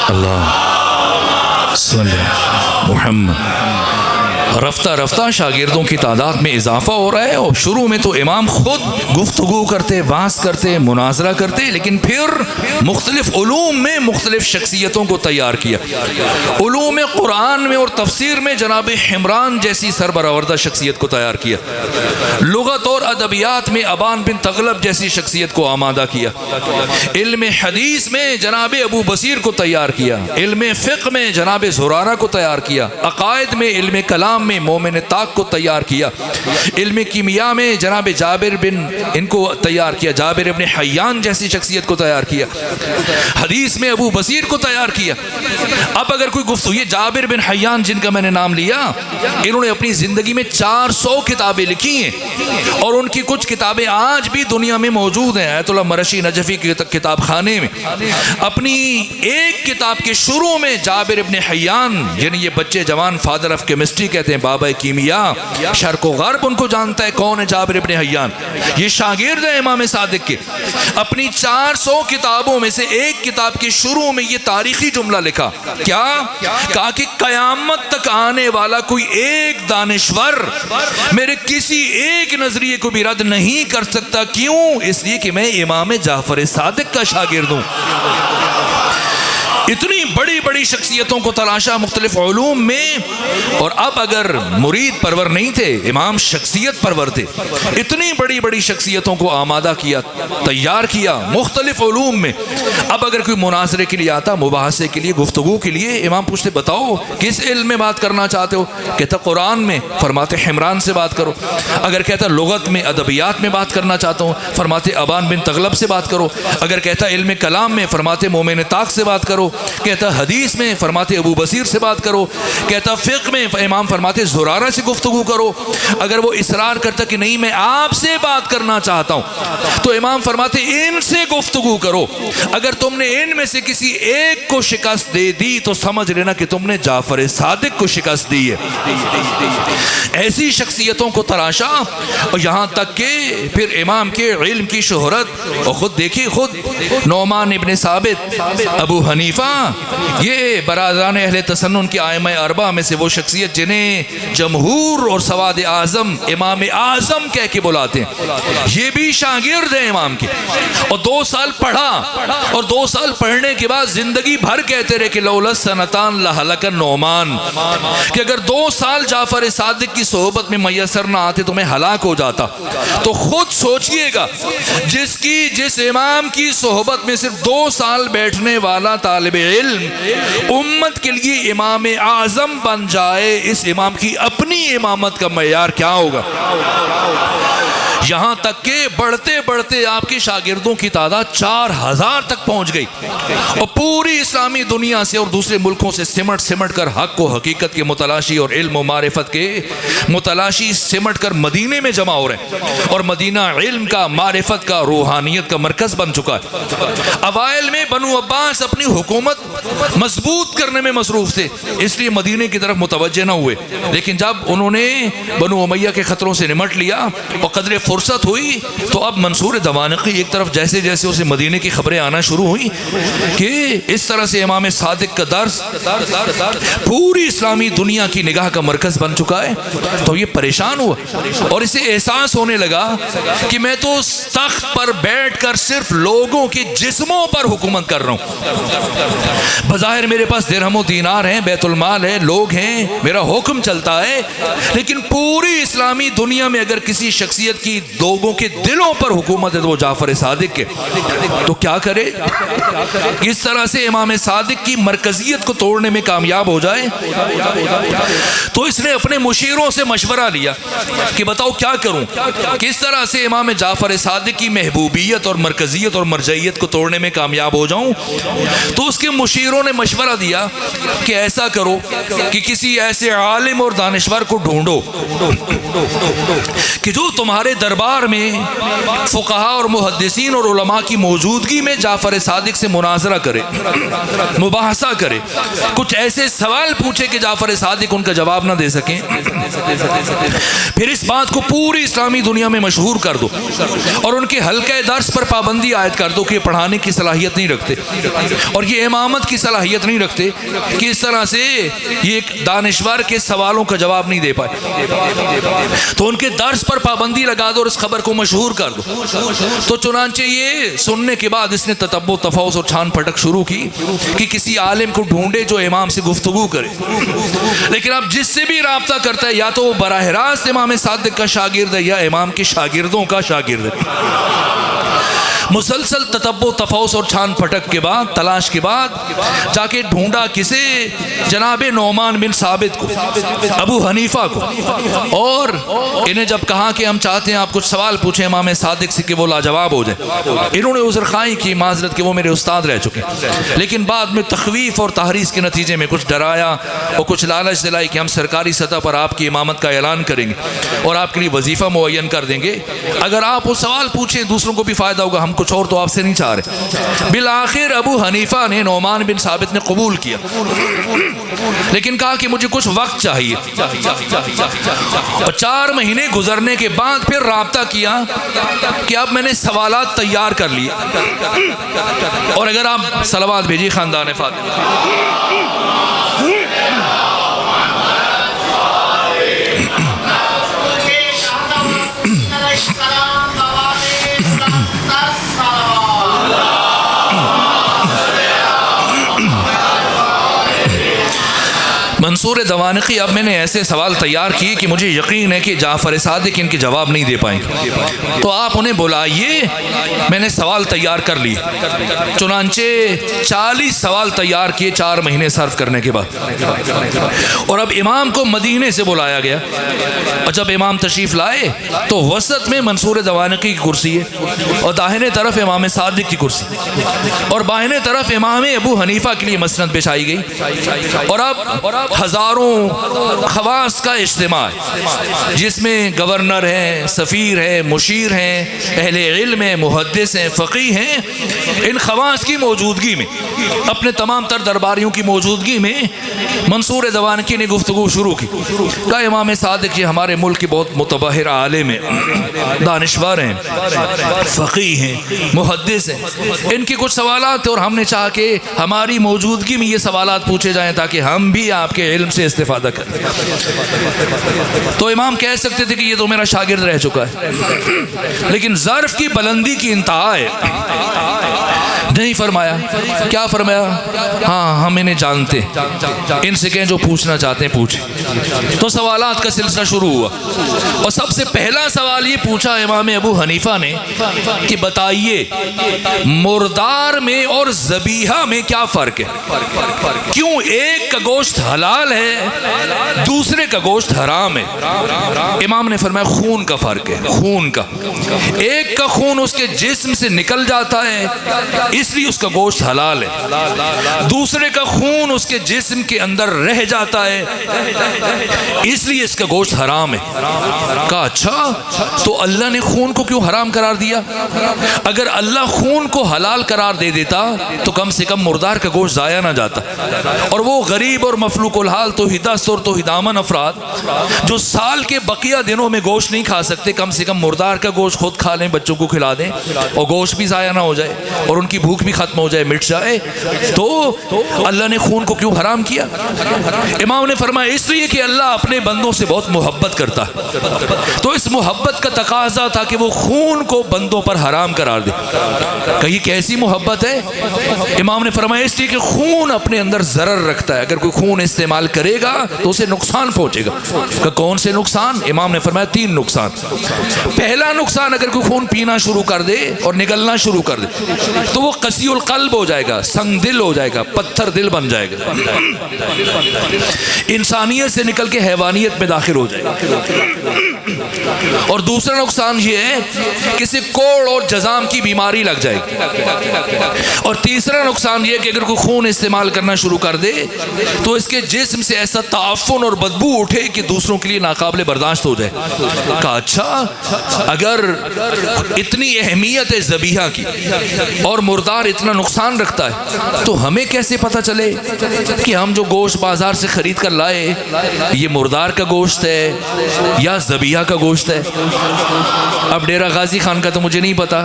اللہ صلی علی محمد، رفتہ رفتہ شاگردوں کی تعداد میں اضافہ ہو رہا ہے، اور شروع میں تو امام خود گفتگو کرتے، بحث کرتے، مناظرہ کرتے، لیکن پھر مختلف علوم میں مختلف شخصیتوں کو تیار کیا۔ علوم قرآن میں اور تفسیر میں جناب حمران جیسی سربراوردہ شخصیت کو تیار کیا، لغت اور ادبیات میں ابان بن تغلب جیسی شخصیت کو آمادہ کیا، علم حدیث میں جناب ابو بصیر کو تیار کیا، علم فقہ میں جناب زرارہ کو تیار کیا، عقائد میں علم کلام میں مومن طاق کو تیار کیا، علم کیمیا میں جناب جابر بن ان کو تیار کیا، جابر ابن حیان جیسی شخصیت کو تیار کیا، حدیث میں ابو بصیر کو تیار کیا۔ اب اگر کوئی گفتگو، یہ جابر بن حیان جن کا میں نے نام لیا، انہوں نے اپنی زندگی میں 400 کتابیں لکھی ہیں، اور ان کی کچھ کتابیں آج بھی دنیا میں موجود ہیں، آیت اللہ مرشی نجفی کی کتاب خانے میں۔ اپنی ایک کتاب کے شروع میں جابر ابن حیان، یعنی یہ بچے جوان فادر آف کیمسٹری کہتے ہیں، بابا کیمیا، شرق و غرب ان کو جانتا ہے کون ہے جابر ابن حیان، یہ شاگرد ہے امام صادق کے۔ اپنی 400 کتابوں میں سے ایک کتاب کے شروع میں یہ تاریخی جملہ لکھا، کیا؟ کہا کہ قیامت تک آنے والا کوئی ایک دانشور میرے کسی ایک نظریے کو بھی رد نہیں کر سکتا۔ کیوں؟ اس لیے کہ میں امام جعفر صادق کا شاگرد ہوں۔ اتنی بڑی بڑی شخصیتوں کو تلاشا مختلف علوم میں، اور اب اگر مرید پرور نہیں تھے، امام شخصیت پرور تھے، اتنی بڑی بڑی شخصیتوں کو آمادہ کیا، تیار کیا مختلف علوم میں۔ اب اگر کوئی مناظرے کے لیے آتا، مباحثے کے لیے، گفتگو کے لیے، امام پوچھتے بتاؤ کس علم میں بات کرنا چاہتے ہو؟ کہتا قرآن میں، فرماتے حمران سے بات کرو۔ اگر کہتا لغت میں، ادبیات میں بات کرنا چاہتا ہوں، فرماتے ابان بن تغلب سے بات کرو۔ اگر کہتا علم کلام میں، فرماتے مومن طاق سے بات کرو۔ کہتا کہتا حدیث میں فرماتے ابو بصیر سے بات کرو، کہتا فقہ میں امام فرماتے زرارہ سے گفتگو کرو۔ اگر وہ اصرار کرتا کہ نہیں میں آپ سے بات کرنا چاہتا ہوں تو امام فرماتے ان سے گفتگو کرو، اگر تم نے ان میں سے کسی ایک کو شکست دے دی تو سمجھ لینا کہ تم نے جعفر صادق کو شکست دی ہے۔ ایسی شخصیتوں کو تراشا، اور یہاں تک کہ پھر امام کے علم کی شہرت، اور خود دیکھیے خود نعمان ابن ثابت، ابو حنیفہ، یہ برادران اہل تسنن کے ائمہ اربعہ میں سے وہ شخصیت جنہیں جمہور اور سواد اعظم امام اعظم کہہ کے بلاتے ہیں، یہ بھی شاگرد ہیں امام کے، اور 2 سال پڑھا، اور 2 سال پڑھنے کے بعد زندگی بھر کہتے رہے کہ لولا سنتان لہلک النعمان، کہ اگر 2 سال جعفر صادق کی صحبت میں میسر نہ آتے تو میں ہلاک ہو جاتا۔ تو خود سوچئے گا جس امام کی صحبت میں صرف 2 سال بیٹھنے والا طالب علم امت کے لیے امام اعظم بن جائے، اس امام کی اپنی امامت کا معیار کیا ہوگا؟ یہاں تک کہ بڑھتے بڑھتے آپ کے شاگردوں کی تعداد 4000 تک پہنچ گئی، اور پوری اسلامی دنیا سے اور دوسرے ملکوں سے سمٹ کر حق و حقیقت کے متلاشی اور علم و معرفت کے متلاشی سمٹ کر مدینے میں جمع ہو رہے ہیں، اور مدینہ علم کا، معرفت کا، روحانیت کا مرکز بن چکا ہے۔ اوائل میں بنو عباس اپنی حکومت مضبوط کرنے میں مصروف تھے، اس لیے مدینے کی طرف متوجہ نہ ہوئے، لیکن جب انہوں نے بنو امیہ کے خطروں سے نمٹ لیا اور قدر فرصت ہوئی تو اب منصور دوانقی ایک طرف جیسے جیسے اسے مدینے کی خبریں آنا شروع ہوئی کہ اس طرح سے امام صادق کا درس پوری اسلامی دنیا کی نگاہ کا مرکز بن چکا ہے، تو یہ پریشان ہوا اور اسے احساس ہونے لگا کہ میں تو تخت پر بیٹھ کر صرف لوگوں کے جسموں پر حکومت کر رہا ہوں، بظاہر میرے پاس درہم و دینار ہیں، بیت المال ہے، لوگ ہیں، میرا حکم چلتا ہے، لیکن پوری اسلامی دنیا میں اگر کسی شخصیت کی لوگوں کے دلوں پر حکومت ہے تو وہ جعفر صادق کے، تو کیا کرے؟ اس طرح سے امام صادق کی مرکزیت کو توڑنے میں کامیاب ہو جائے، تو اس نے اپنے مشیروں سے مشورہ لیا کہ بتاؤ کیا کروں، کس طرح سے امام جعفر صادق کی محبوبیت اور مرکزیت اور مرجعیت کو توڑنے میں کامیاب ہو جاؤں؟ تو اس کے مشیروں نے مشورہ دیا کہ ایسا کرو کہ کسی ایسے عالم اور دانشور کو ڈھونڈو کہ جو تمہارے دربار میں فقہاء اور محدثین اور علماء کی موجودگی میں جعفر صادق سے مناظرہ کرے، مباحثہ کرے، کچھ ایسے سوال پوچھے کہ جعفر صادق ان کا جواب نہ دے سکیں، پھر اس بات کو پوری اسلامی دنیا میں مشہور کر دو اور ان کے حلقہ درس پر پابندی عائد کر دو کہ یہ پڑھانے کی صلاحیت نہیں رکھتے اور یہ امامت کی صلاحیت نہیں رکھتے کہ اس طرح سے یہ ایک دانشور کے سوالوں کا جواب نہیں دے پائے، تو ان کے درس پر پابندی لگا دو اور اس خبر کو مشہور کر دو۔ تو چنانچہ یہ سننے کے بعد اس نے تتبع تفحص اور چھان پھٹک شروع کی کہ کسی عالم کو ڈھونڈے جو امام سے گفتگو کرے، لیکن اب جس سے بھی رابطہ کرتا ہے یا تو وہ براہ راست امام صادق کا شاگرد ہے یا امام کے شاگردوں کا شاگرد ہے۔ مسلسل تتبع تفحص اور چھان پھٹک کے بعد، تلاش کے بعد جا کے ڈھونڈا کسے؟ جناب نعمان بن ثابت کو، ابو حنیفہ کو، اور انہیں جب کہا کہ ہم چاہتے ہیں آپ کچھ سوال پوچھیں امام صادق سے کہ وہ لاجواب ہو جائے، انہوں نے عذر خواہی کی، معذرت کہ وہ میرے استاد رہ چکے، لیکن بعد میں تخویف اور تحریض کے نتیجے میں کچھ ڈرایا اور کچھ لالچ دلائی کہ ہم سرکاری سطح پر آپ کی امامت کا اعلان کریں گے اور آپ کے لیے وظیفہ معین کر دیں گے، اگر آپ وہ سوال پوچھیں دوسروں کو بھی فائدہ ہوگا، ہم کچھ اور تو آپ سے نہیں چاہ رہے۔ بالآخر ابو حنیفہ نے، نعمان بن ثابت نے قبول کیا، لیکن کہا کہ مجھے کچھ وقت چاہیے، اور 4 مہینے گزرنے کے بعد پھر رابطہ کیا کہ اب میں نے سوالات تیار کر لیے، اور اگر آپ صلوات بھیجیے خاندان فاطمہ۔ منصور دوانقی اب میں نے ایسے سوال تیار کیے کہ مجھے یقین ہے کہ جعفر صادق ان کے جواب نہیں دے پائیں گے، تو آپ انہیں بلائیے، میں نے سوال تیار کر لیے۔ چنانچہ 40 سوال تیار کیے 4 مہینے صرف کرنے کے بعد، اور اب امام کو مدینے سے بلایا گیا، اور جب امام تشریف لائے تو وسط میں منصور دوانقی کی کرسی ہے، اور داہنے طرف امام صادق کی کرسی، اور بائیں طرف امام ابو حنیفہ کے لیے مسند بچھائی گئی، اور اب ہزاروں خواص کا اجتماع ہے جس میں گورنر ہیں، سفیر ہیں، مشیر ہیں، اہل علم ہیں، محدث ہیں، فقیہ ہیں۔ ان خواص کی موجودگی میں، اپنے تمام تر درباریوں کی موجودگی میں منصور دوانقی نے گفتگو شروع کی۔ کہا امام صادق یہ ہمارے ملک کے بہت متبحر عالم ہیں، دانشور ہیں، فقیہ ہیں، محدث ہیں، ان کے کچھ سوالات تھے اور ہم نے چاہا کہ ہماری موجودگی میں یہ سوالات پوچھے جائیں تاکہ ہم بھی آپ کے علم سے استفادہ کریں۔ تو امام کہہ سکتے تھے کہ یہ تو میرا شاگرد رہ چکا ہے، لیکن ظرف کی بلندی کی انتہا ہے، نہیں فرمایا۔ کیا فرمایا؟ ہاں ہم انہیں جانتے، ان سے کہیں جو پوچھنا چاہتے ہیں پوچھیں۔ تو سوالات کا سلسلہ شروع ہوا، اور سب سے پہلا سوال یہ پوچھا امام ابو حنیفہ نے کہ بتائیے مردار میں اور ذبیحہ میں کیا فرق ہے؟ کیوں ایک کا گوشت حلال ہے دوسرے کا گوشت حرام ہے؟ امام نے فرمایا خون کا فرق ہے، خون کا۔ ایک کا خون اس کے جسم سے نکل جاتا ہے اس لیے اس کا گوشت حلال ہے، دوسرے کا خون اس کے جسم کے اندر رہ جاتا ہے اس لیے اس کا گوشت حرام ہے۔ کہا اچھا تو اللہ نے خون کو کیوں حرام قرار دیا؟ اگر اللہ خون کو حلال قرار دے دیتا تو کم سے کم مردار کا گوشت ضائع نہ جاتا، اور وہ غریب اور مفلوق الحال توحیدست اور توحیدامن افراد جو سال کے بقیہ دنوں میں گوشت نہیں کھا سکتے، کم سے کم مردار کا گوشت خود کھا لیں، بچوں کو کھلا دیں، اور گوشت بھی ضائع نہ ہو جائے اور ان کی بھوک بھی ختم ہو جائے، مٹ جائے۔ تو اللہ نے خون کو کیوں حرام کیا؟ امام نے فرمایا اس لیے کہ اللہ اپنے بندوں سے بہت محبت کرتا ہے، تو اس محبت کا تقاضا تھا کہ وہ خون کو بندوں پر حرام قرار دے۔ کہیں کیسی محبت ہے؟ امام نے فرمایا اس لیے کہ خون اپنے اندر ضرر رکھتا ہے، اگر کوئی خون استعمال کرے گا تو اسے نقصان پہنچے گا۔ کہ کون سے نقصان؟ امام نے فرمایا 3 نقصان۔ پہلا نقصان، اگر کوئی خون پینا شروع کر دے اور نگلنا شروع کر دے تو وہ قسی القلب ہو جائے گا، سنگ دل ہو جائے گا، پتھر دل بن جائے گا، انسانیت سے نکل کے حیوانیت میں داخل ہو جائے گا۔ اور دوسرا نقصان یہ ہے کہ اسے کوڑ اور جزام کی بیماری لگ جائے گی۔ اور تیسرا نقصان یہ کہ اگر کوئی خون استعمال کرنا شروع کر دے تو اس کے جسم سے ایسا تعفن اور بدبو اٹھے کہ دوسروں کے لیے ناقابل برداشت ہو جائے۔ کہا اچھا اگر اتنی اہمیت ہے ذبیحہ کی اور مردار اتنا نقصان رکھتا ہے تو ہمیں کیسے پتہ چلے کہ ہم جو گوشت بازار سے خرید کر لائے یہ مردار کا گوشت ہے یا ذبیحہ کا گوشت ہے؟ اب ڈیرہ غازی خان کا تو مجھے نہیں پتا،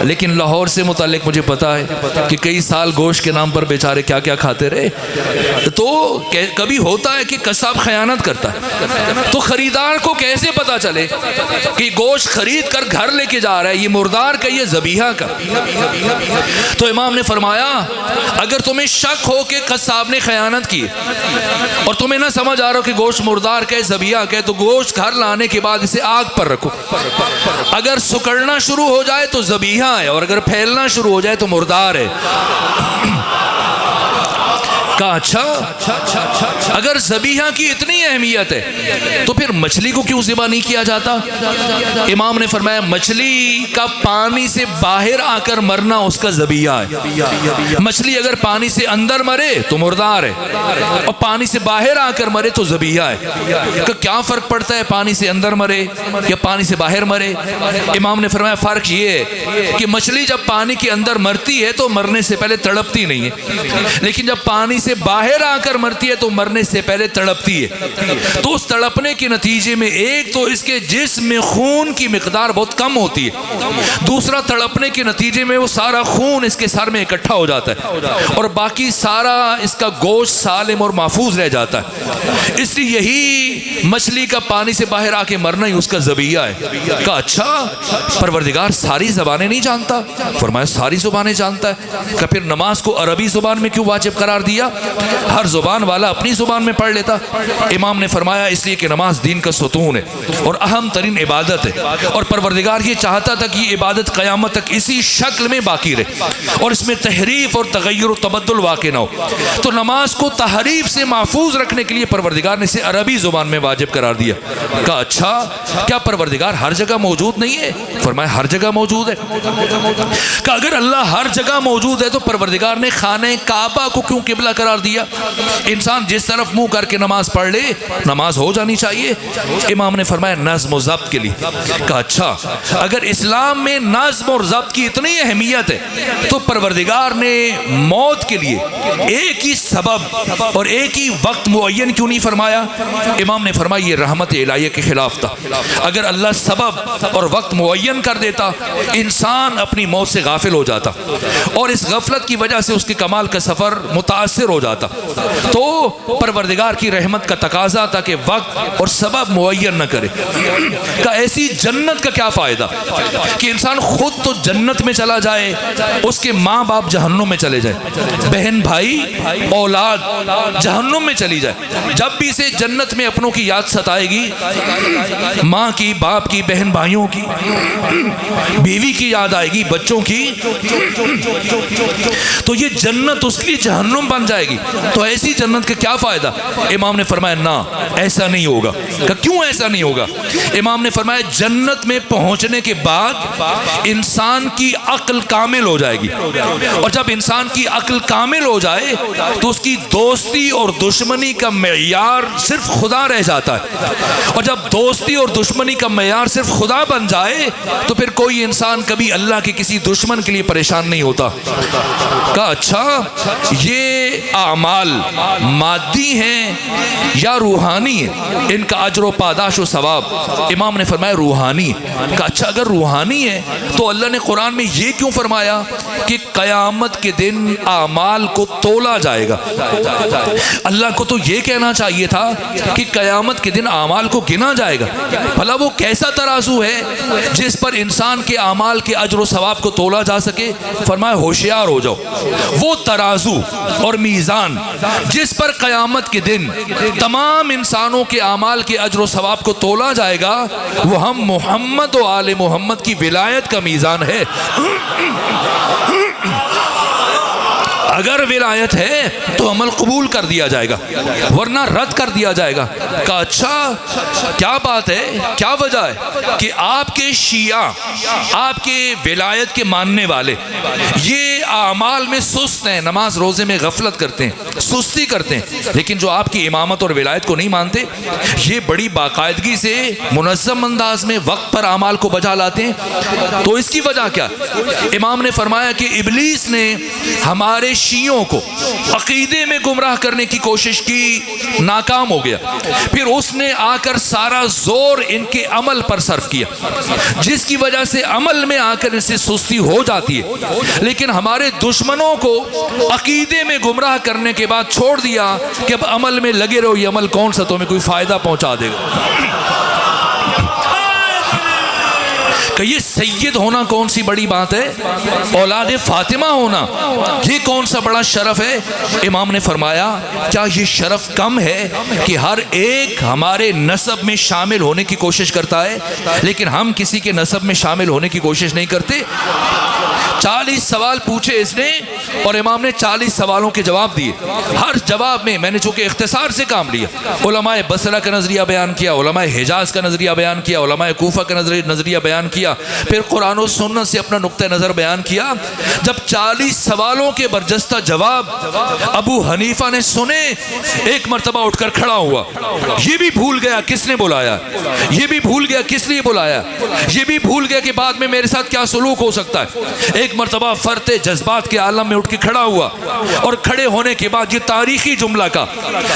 لیکن لاہور سے متعلق مجھے پتا ہے کہ کئی سال گوشت کے نام پر بیچارے کیا کیا کھاتے رہے۔ تو کبھی ہوتا ہے کہ قصاب خیانت کرتا ہے، تو خریدار کو کیسے پتا چلے کہ گوشت خرید کر گھر لے کے جا رہا ہے یہ مردار کا یہ ذبیحہ کا؟ تو امام نے فرمایا اگر تمہیں شک ہو کہ قصاب نے خیانت کی اور تمہیں نہ سمجھ آ رہا ہو کہ گوشت مردار کا ہے ذبیحہ کا ہے تو گوشت گھر لانے کے بعد اسے آگ پر رکھو، اگر سکڑنا شروع ہو جائے تو ذبیحہ ہے اور اگر پھیلنا شروع ہو جائے تو مردار ہے۔ کہا اچھا اگر ذبیحہ کی اتنی اہمیت ہے تو پھر مچھلی کو کیوں ذبح نہیں کیا جاتا؟ امام نے فرمایا مچھلی کا پانی سے باہر آ کر مرنا اس کا ذبیحہ ہے۔ مچھلی اگر پانی سے اندر مرے تو مردار ہے اور پانی سے باہر آ کر مرے تو ذبیحہ ہے۔ کہ کیا فرق پڑتا ہے پانی سے اندر مرے یا پانی سے باہر مرے؟ امام نے فرمایا فرق یہ ہے کہ مچھلی جب پانی کے اندر مرتی ہے تو مرنے سے پہلے تڑپتی نہیں ہے، لیکن جب پانی سے باہر آ کر مرتی ہے تو مرنے سے پہلے تڑپتی ہے۔ تو اس تڑپنے کے نتیجے میں ایک تو اس کے جسم میں خون کی مقدار بہت کم ہوتی ہے، دوسرا تڑپنے کے نتیجے میں وہ سارا خون اس کے سر میں اکٹھا ہو جاتا ہے اور باقی سارا اس کا گوشت سالم اور محفوظ رہ جاتا ہے۔ اس لیے یہی مچھلی کا پانی سے باہر آ کے مرنا ہی اس کا ذبیحہ ہے۔ کہا اچھا پروردگار ساری زبانیں نہیں جانتا؟ فرمایا ساری زبانیں جانتا ہے۔ کہ پھر نماز کو عربی زبان میں کیوں واجب قرار دیا؟ ہر زبان والا اپنی زبان میں پڑھ لیتا. امام نے فرمایا اس لیے کہ نماز دین کا ستون ہے اور اہم ترین عبادت ہے, اور پروردگار یہ چاہتا تھا کہ یہ عبادت قیامت تک اسی شکل میں باقی رہے اور اس میں تحریف اور تغیر و تبدل واقع نہ ہو. تو نماز کو تحریف سے محفوظ رکھنے کے لیے پروردگار نے اسے عربی زبان میں واجب قرار دیا. کہا اچھا کیا پروردگار ہر جگہ موجود نہیں ہے؟ فرمایا ہر جگہ موجود ہے. کہ اگر اللہ ہر جگہ موجود ہے تو پروردگار نے خانہ کعبہ کو کیوں قبلہ قرار دیا؟ انسان جس طرف منہ کر کے نماز پڑھ لے نماز ہو جانی چاہیے. امام نے فرمایا نظم و ضبط کے لیے. کہا اچھا اگر اسلام میں نظم اور ضبط کی اتنی اہمیت ہے تو پروردگار نے موت کے لیے ایک ہی سبب اور ایک ہی وقت معین کیوں نہیں فرمایا؟ امام نے فرمایا یہ رحمت الہیہ کے خلاف تھا. اگر اللہ سبب اور وقت معین کر دیتا انسان اپنی موت سے غافل ہو جاتا اور اس غفلت کی وجہ سے اس کے کمال کا سفر متاثر ہو جاتا. تو پروردگار کی رحمت کا تقاضا تھا کہ وقت اور سبب معین نہ کرے. کہ ایسی جنت کا کیا فائدہ کہ انسان خود تو جنت میں چلا جائے, اس کے ماں باپ جہنم میں چلے جائے, بہن بھائی اولاد جہنم میں چلی جائے. جب بھی اسے جنت میں اپنوں کی یاد ستائے گی, ماں کی, باپ کی, بہن بھائیوں کی, بیوی کی یاد آئے گی, بچوں کی, تو یہ جنت اس کے لیے جہنم بن جائے گی. تو ایسی جنت کا کیا فائدہ؟ امام نے فرمایا نہ ایسا نہیں ہوگا. کہ کیوں ایسا نہیں ہوگا؟ امام نے فرمایا جنت میں پہنچنے کے بعد انسان کی عقل کامل ہو جائے گی, اور جب انسان کی عقل کامل ہو جائے تو اس کی دوستی اور دشمنی کا معیار صرف خدا رہ جاتا ہے, اور جب دوستی اور دشمنی کا معیار صرف خدا بن جائے تو پھر کوئی انسان کبھی اللہ کے کسی دشمن کے لیے پریشان نہیں ہوتا. کہا اچھا یہ اعمال مادی ہیں یا روحانی ہیں, ان کا اجر و پاداش و ثواب؟ امام نے فرمایا روحانی. کہا اچھا اگر روحانی ہے تو اللہ نے قرآن میں یہ کیوں فرمایا کہ قیامت کے دن اعمال کو تولا جائے گا؟ اللہ کو تو یہ کہنا چاہیے تھا کہ قیامت کے دن اعمال کو گنا جائے گا. بھلا وہ کیسا ترازو ہے جس پر انسان کے اعمال کے اجر و ثواب کو تولا جا سکے؟ فرمایا ہوشیار ہو جاؤ. وہ ترازو اور میزان جس پر قیامت کے دن تمام انسانوں کے اعمال کے اجر و ثواب کو تولا جائے گا وہ ہم محمد و آل محمد کی ولایت کا میزان ہے. اگر ولایت ہے تو عمل قبول کر دیا جائے گا ورنہ رد کر دیا جائے گا. کہ اچھا کیا بات ہے, کیا وجہ ہے کہ آپ کے شیعہ, آپ کے ولایت کے ماننے والے یہ اعمال میں سست ہیں, نماز روزے میں غفلت کرتے ہیں, سستی کرتے ہیں, لیکن جو آپ کی امامت اور ولایت کو نہیں مانتے یہ بڑی باقاعدگی سے منظم انداز میں وقت پر اعمال کو بجا لاتے ہیں. تو اس کی وجہ کیا؟ امام نے فرمایا کہ ابلیس نے ہمارے شیعوں کو عقیدے میں گمراہ کرنے کی کوشش کی, ناکام ہو گیا. پھر اس نے آ کر سارا زور ان کے عمل پر صرف کیا, جس کی وجہ سے عمل میں آ کر ان سے سستی ہو جاتی ہے. لیکن ہمارے دشمنوں کو عقیدے میں گمراہ کرنے کے بعد چھوڑ دیا کہ اب عمل میں لگے رہو, یہ عمل کون سا تمہیں کوئی فائدہ پہنچا دے گا. کہ یہ سید ہونا کون سی بڑی بات ہے, اولاد فاطمہ ہونا یہ کون سا بڑا شرف ہے. امام نے فرمایا کیا یہ شرف کم ہے کہ ہر ایک ہمارے نسب میں شامل ہونے کی کوشش کرتا ہے لیکن ہم کسی کے نسب میں شامل ہونے کی کوشش نہیں کرتے. 40 سوال پوچھے اس نے اور امام نے 40 سوالوں کے جواب دیے. ہر جواب میں میں نے چونکہ اختصار سے کام لیا, علماء بصرہ کا نظریہ بیان کیا, علماء حجاز کا نظریہ بیان کیا, علماء کوفہ کا نظریہ بیان کیا, پھر قرآن و سنت سے اپنا نقطہ نظر بیان کیا. جب 40 سوالوں کے برجستہ جواب ابو حنیفہ نے سنے, ایک مرتبہ اٹھ کر کھڑا ہوا. یہ بھی بھول گیا کس نے بلایا, یہ بھی بھول گیا کس لیے بلایا, یہ بھی بھول گیا کہ بعد میں میرے ساتھ کیا سلوک ہو سکتا ہے. ایک مرتبہ فرتے جذبات کے عالم میں اٹھ کے کھڑا ہوا اور کھڑے ہونے کے بعد یہ تاریخی جملہ کا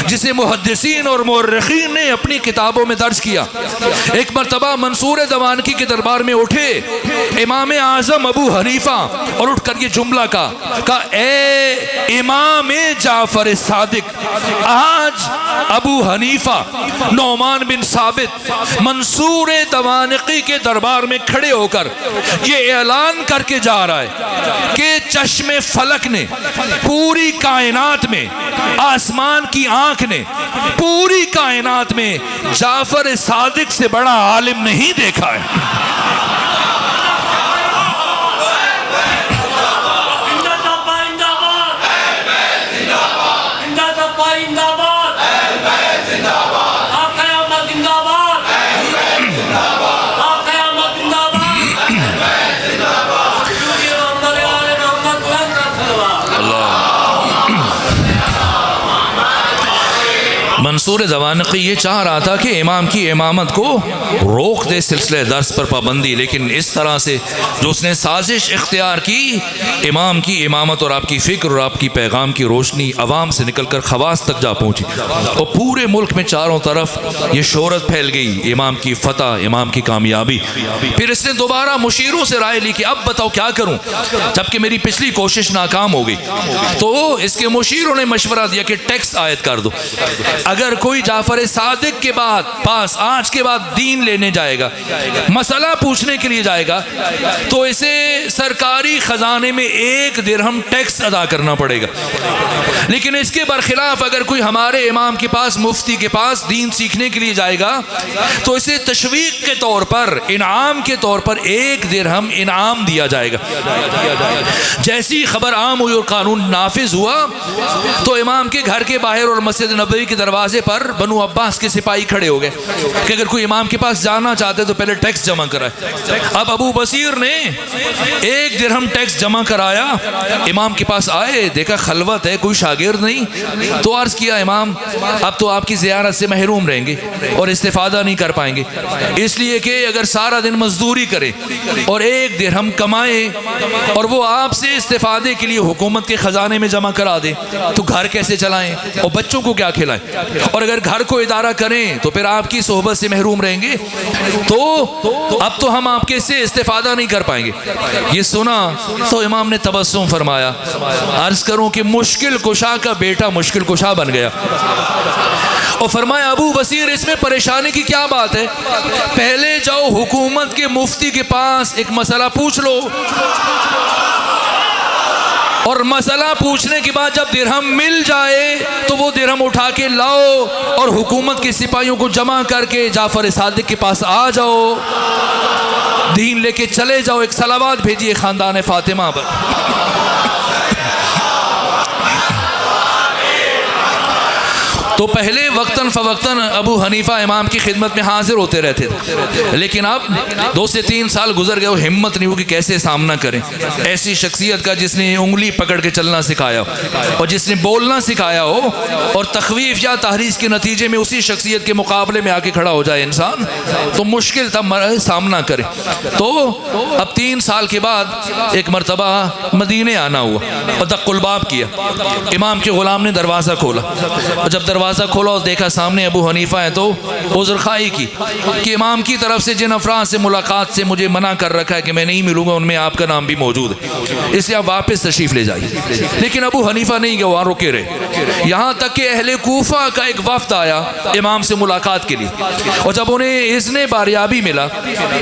جسے محدثین اور مورخین نے اپنی کتابوں میں درج کیا. ایک مرتبہ منصور دوانکی کے دربار میں اٹھے امام اعظم ابو حنیفہ اور اٹھ کر یہ جملہ کہا اے امام جعفر صادق, آج ابو حنیفہ نعمان بن ثابت منصور دوانقی کے دربار میں کھڑے ہو کر یہ اعلان کر کے جا رہا ہے کہ چشم فلک نے پوری کائنات میں آسمان کی آنکھ نے پوری کائنات میں جعفر صادق سے بڑا عالم نہیں دیکھا ہے۔ منصور زوانقی یہ چاہ رہا تھا کہ امام کی امامت کو روک دے سلسلہ درس پر پابندی، لیکن اس طرح سے جو اس نے سازش اختیار کی، امام کی امامت اور آپ کی فکر اور آپ کی پیغام کی روشنی عوام سے نکل کر خواص تک جا پہنچی، اور پورے ملک میں چاروں طرف یہ شہرت پھیل گئی، امام کی فتح، امام کی کامیابی۔ پھر اس نے دوبارہ مشیروں سے رائے لی کہ اب بتاؤ کیا کروں، جبکہ میری پچھلی کوشش ناکام ہو گئی۔ تو اس کے مشیروں نے مشورہ دیا کہ ٹیکس عائد کر دو، اگر کوئی جعفر صادق کے پاس آج کے بعد دین لینے جائے گا، مسئلہ پوچھنے کے لیے جائے گا، تو اسے سرکاری خزانے میں 1 درہم ٹیکس ادا کرنا پڑے گا۔ لیکن اس کے برخلاف اگر کوئی ہمارے امام کے پاس، مفتی کے پاس دین سیکھنے کے لیے جائے گا، تو اسے تشویق کے طور پر، انعام کے طور پر 1 درہم انعام دیا جائے گا۔ جیسی خبر عام ہوئی اور قانون نافذ ہوا، تو امام کے گھر کے باہر اور مسجد نبوی کے دروازے پر بنو عباس کے سپاہی کھڑے ہو گئے کہ اگر کوئی امام کے پاس جانا چاہتے تو پہلے ٹیکس جمع کرائے۔ اب ابو بصیر نے 1 درہم ٹیکس جمع کرایا، امام کے پاس آئے، دیکھا خلوت ہے، کوئی شاگرد نہیں، تو عرض کیا امام اب تو آپ کی زیارت سے محروم رہیں گے اور استفادہ نہیں کر پائیں گے، اس لیے کہ اگر سارا دن مزدوری کرے اور 1 درہم کمائے اور وہ آپ سے استفادے کے لیے حکومت کے خزانے میں جمع کرا دے تو گھر کیسے چلائیں اور بچوں کو کیا کھلائیں، اور اگر گھر کو ادارہ کریں تو پھر آپ کی صحبت سے محروم رہیں گے، تو اب تو ہم آپ کے سے استفادہ نہیں کر پائیں گے۔ یہ سنا تو امام نے تبسم فرمایا، عرض کروں کہ مشکل کشا کا بیٹا مشکل کشا بن گیا، اور فرمایا ابو بصیر اس میں پریشانی کی کیا بات ہے، پہلے جاؤ حکومت کے مفتی کے پاس ایک مسئلہ پوچھ لو، اور مسئلہ پوچھنے کے بعد جب درہم مل جائے تو وہ درہم اٹھا کے لاؤ اور حکومت کے سپاہیوں کو جمع کر کے جعفر صادق کے پاس آ جاؤ، دین لے کے چلے جاؤ، ایک صلوات بھیجیے خاندان فاطمہ پر۔ تو پہلے وقتاً فوقتاً ابو حنیفہ امام کی خدمت میں حاضر ہوتے رہتے تھے، لیکن اب 2 سے 3 سال گزر گئے، وہ ہمت نہیں ہو کہ کیسے سامنا کریں ایسی شخصیت کا جس نے انگلی پکڑ کے چلنا سکھایا ہو اور جس نے بولنا سکھایا ہو، اور تخویف یا تحریض کے نتیجے میں اسی شخصیت کے مقابلے میں آ کے کھڑا ہو جائے انسان، تو مشکل تھا سامنا کرے۔ تو اب 3 سال کے بعد ایک مرتبہ مدینے آنا ہوا اور دق الباب کیا، امام کے غلام نے دروازہ کھولا، اور جب دروازہ کھولا اور دیکھا سامنے ابو حنیفہ ہے تو عذر خواہی کی کہ امام کی طرف سے جن افراد سے ملاقات سے مجھے منع کر رکھا ہے کہ میں نہیں ملوں گا ان میں آپ کا نام بھی موجود ہے، اس لیے آپ واپس تشریف لے جائیے۔ لیکن ابو حنیفہ نہیں گیا، وہاں رکے رہے، یہاں تک کہ اہل کوفہ کا ایک وفد آیا امام سے ملاقات کے لیے، اور جب انہیں اذن باریابی ملا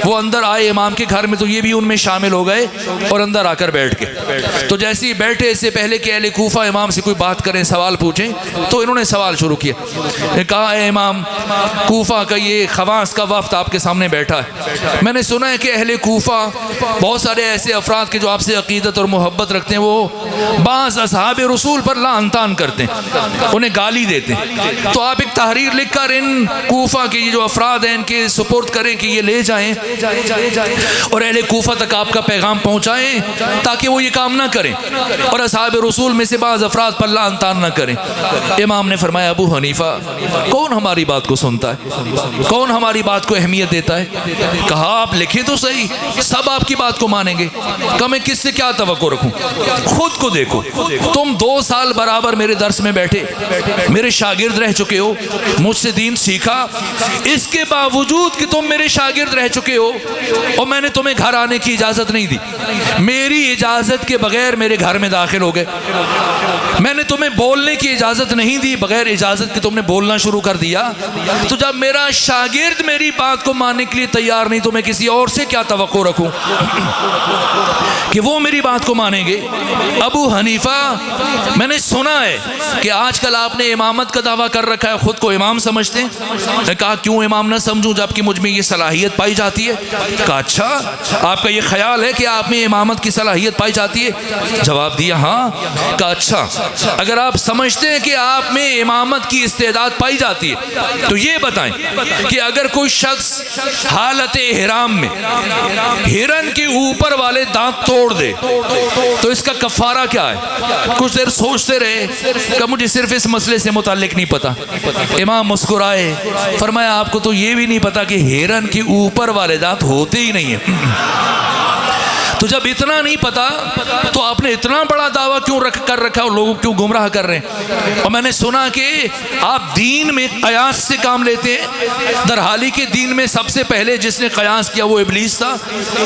وہ اندر آئے امام کے گھر میں، تو یہ بھی ان میں شامل ہو گئے اور اندر آ کر بیٹھ گئے۔ تو جیسے ہی بیٹھے، اس سے پہلے کہ اہل کوفہ امام سے کوئی بات کریں، سوال پوچھیں، تو انہوں نے سوال شروع کیا، کہا اے امام کوفہ کا یہ خواص کا وفد آپ کے سامنے بیٹھا ہے، میں نے سنا ہے کہ اہل کوفہ بہت سارے ایسے افراد کے جو آپ سے عقیدت اور محبت رکھتے ہیں وہ بعض اصحاب رسول پر لعن طعن کرتے ہیں، انہیں گالی دیتے ہیں، تو آپ ایک تحریر لکھ کر ان کوفہ کے یہ جو افراد ہیں ان کے سپورٹ کریں کہ یہ لے جائیں اور اہل کوفہ تک آپ کا پیغام پہنچائیں تاکہ وہ یہ کام نہ کریں اور اصحاب رسول میں سے بعض افراد پر لعن طعن نہ کریں۔ امام نے فرمایا ابو حنیفہ کون ہماری بات کو سنتا ہے، کون ہماری بات کو اہمیت دیتا ہے؟ کہا آپ لکھیں تو صحیح، سب آپ کی بات کو مانیں گے، کہ میں کس سے کیا توقع رکھوں؟ خود کو دیکھو، تم 2 سال برابر میرے درس میں بیٹھے، میرے شاگرد رہ چکے ہو، مجھ سے دین سیکھا، اس کے باوجود کہ تم میرے شاگرد رہ چکے ہو اور میں نے تمہیں گھر آنے کی اجازت نہیں دی، میری اجازت کے بغیر میرے گھر میں داخل ہو گئے، میں نے تمہیں بولنے کی اجازت نہیں دی، بغیر اجازت اجازت کہ تم نے بولنا شروع کر دیا، تو جب میرا شاگرد میری بات کو ماننے کے لیے تیار نہیں تو میں کسی اور سے کیا توقع رکھوں کہ وہ میری بات کو مانیں گے؟ ابو حنیفہ، میں نے سنا ہے کہ آج کل آپ نے امامت کا دعویٰ کر رکھا ہے، خود کو امام سمجھتے ہیں۔ میں کہا کیوں امام نہ سمجھوں جبکہ مجھ میں یہ صلاحیت پائی جاتی ہے؟ کہا اچھا، آپ کا یہ خیال ہے کہ آپ میں امامت کی صلاحیت پائی جاتی ہے؟ جواب دیا ہاں۔ کہا اچھا، اگر آپ سمجھتے ہیں کہ آپ میں امامت کی استعداد پائی جاتی ہے تو یہ بتائیں کہ اگر کوئی شخص حالت احرام میں ہرن کے اوپر والے دانت توڑ دے تو اس کا کفارہ کیا ہے؟ کچھ دیر سوچتے رہے کہ مجھے صرف اس مسئلے سے متعلق نہیں پتا۔ امام مسکرائے، فرمایا آپ کو تو یہ بھی نہیں پتا کہ ہرن کے اوپر والے دانت ہوتے ہی نہیں ہیں؟ تو جب اتنا نہیں پتا تو آپ نے اتنا بڑا دعویٰ کیوں کر رکھا اور لوگوں کیوں گمراہ کر رہے ہیں؟ اور میں نے سنا کہ آپ دین میں قیاس سے کام لیتے ہیں، در حالی کہ دین میں سب سے پہلے جس نے قیاس کیا وہ ابلیس تھا۔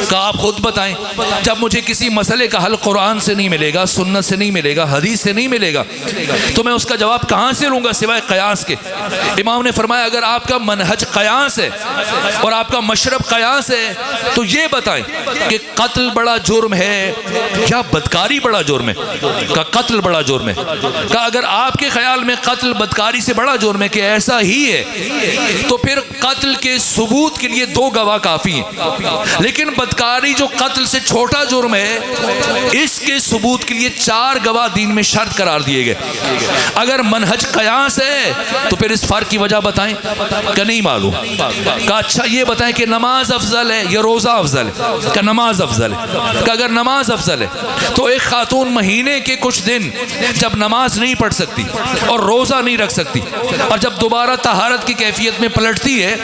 کہا آپ خود بتائیں، جب مجھے کسی مسئلے کا حل قرآن سے نہیں ملے گا، سنت سے نہیں ملے گا، حدیث سے نہیں ملے گا، تو میں اس کا جواب کہاں سے لوں گا سوائے قیاس کے؟ امام نے فرمایا اگر آپ کا منہج قیاس ہے اور آپ کا مشرب قیاس ہے تو یہ بتائیں کہ قتل بڑا جرم ہے یا بدکاری بڑا جرم ہے؟ کہ قتل بڑا جرم ہے۔ کہ اگر آپ کے خیال میں قتل بدکاری سے بڑا جرم ہے کہ ایسا ہی ہے تو پھر قتل کے ثبوت کے لیے 2 گواہ کافی ہیں، لیکن بدکاری جو قتل سے چھوٹا جرم ہے اس کے ثبوت کے لیے 4 گواہ دین میں شرط قرار دیے گئے۔ اگر منہج قیاس ہے تو پھر اس فرق کی وجہ بتائیں؟ کہ نہیں معلوم۔ کہ اچھا یہ بتائیں کہ نماز افضل ہے یا روزہ افضل ہے؟ کہ نماز افضل ہے۔ کہ اگر نماز افضل ہے تو ایک خاتون مہینے کے کچھ دن جب نماز نہیں پڑھ سکتی اور روزہ نہیں رکھ سکتی اور جب دوبارہ طہارت کی کیفیت میں پلٹتی ہے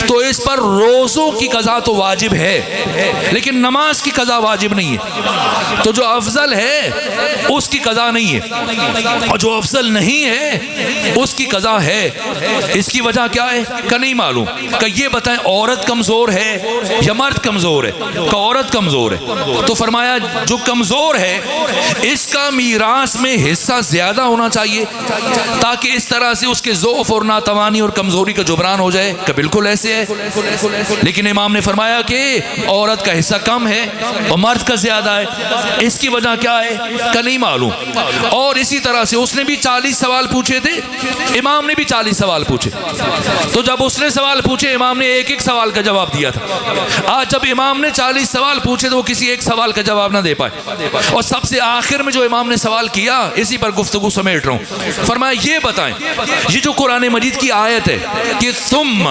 تو اس پر روزوں کی قضا تو واجب ہے لیکن نماز کی قضا واجب نہیں ہے۔ تو جو افضل ہے اس کی قضا نہیں ہے اور جو افضل نہیں ہے اس کی قضا ہے۔ اس کی وجہ کیا ہے؟ کہ نہیں معلوم۔ کہ یہ بتائیں عورت کمزور ہے یا مرد کمزور ہے؟ کہ عورت کمزور ہے۔ تو فرمایا جو کمزور ہے اس کا میراث میں حصہ زیادہ ہونا چاہیے تاکہ اس طرح سے اس کے ضعف اور ناتوانی اور کمزوری کا جبران ہو جائے۔ کہ بالکل ایسے ہے، لیکن امام نے فرمایا کہ عورت کا حصہ کم ہے اور مرد کا زیادہ ہے۔ اس کی وجہ کیا ہے؟ کہ نہیں معلوم۔ اور اسی طرح سے اس نے بھی 40 سوال پوچھے تھے، امام نے بھی 40 سوال پوچھے، تو جب اس نے سوال پوچھے امام نے ایک ایک سوال کا جواب دیا تھا۔ آج جب امام نے 40 سوال پوچھے تو وہ کسی ایک سوال کا جواب نہ دے پائے، اور سب سے آخر میں جو امام نے سوال کیا اسی پر گفتگو سمیٹ رہا ہوں۔ فرمایا یہ بتائیں، یہ جو قرآن مجید کی آیت ہے کہ ثم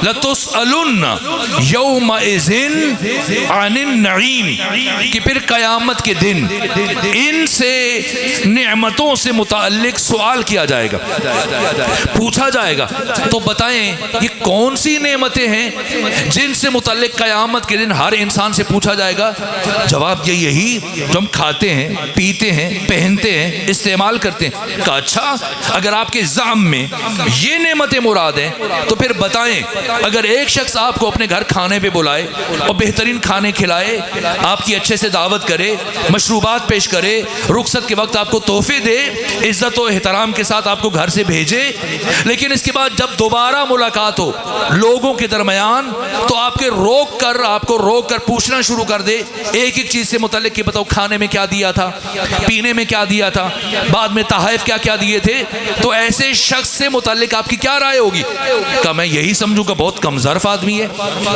لتسألن یومئذ عن النعیم، کہ پھر قیامت کے دن ان سے نعمتوں سے متعلق سوال کیا جائے گا، پوچھا جائے گا، تو بتائیں یہ کون سی نعمتیں ہیں جن سے متعلق قیامت کے دن ہر انسان سے پوچھا جائے گا؟ جواب یہی جو ہم کھاتے ہیں، پیتے ہیں، پہنتے ہیں، استعمال کرتے ہیں۔ کہا اچھا اگر آپ کے زعم میں یہ نعمتیں مراد ہیں تو پھر بتائیں اگر ایک شخص آپ کو اپنے گھر کھانے پہ بلائے اور بہترین کھانے کھلائے، آپ کی اچھے سے دعوت کرے، مشروبات پیش کرے، رخصت کے وقت آپ کو تحفے دے، عزت و احترام کے ساتھ آپ کو گھر سے بھیجے، لیکن اس کے بعد جب دوبارہ ملاقات ہو لوگوں کے درمیان تو آپ کو روک کر پوچھنا شروع کر دے ایک ایک چیز سے متعلق کہ بتاؤ کھانے میں کیا دیا تھا، پینے میں کیا دیا تھا، بعد میں تحائف کیا کیا دیے تھے، تو ایسے شخص سے متعلق آپ کی کیا رائے ہوگی؟ کہ میں یہی سمجھوں کہ بہت کم ظرف آدمی ہے،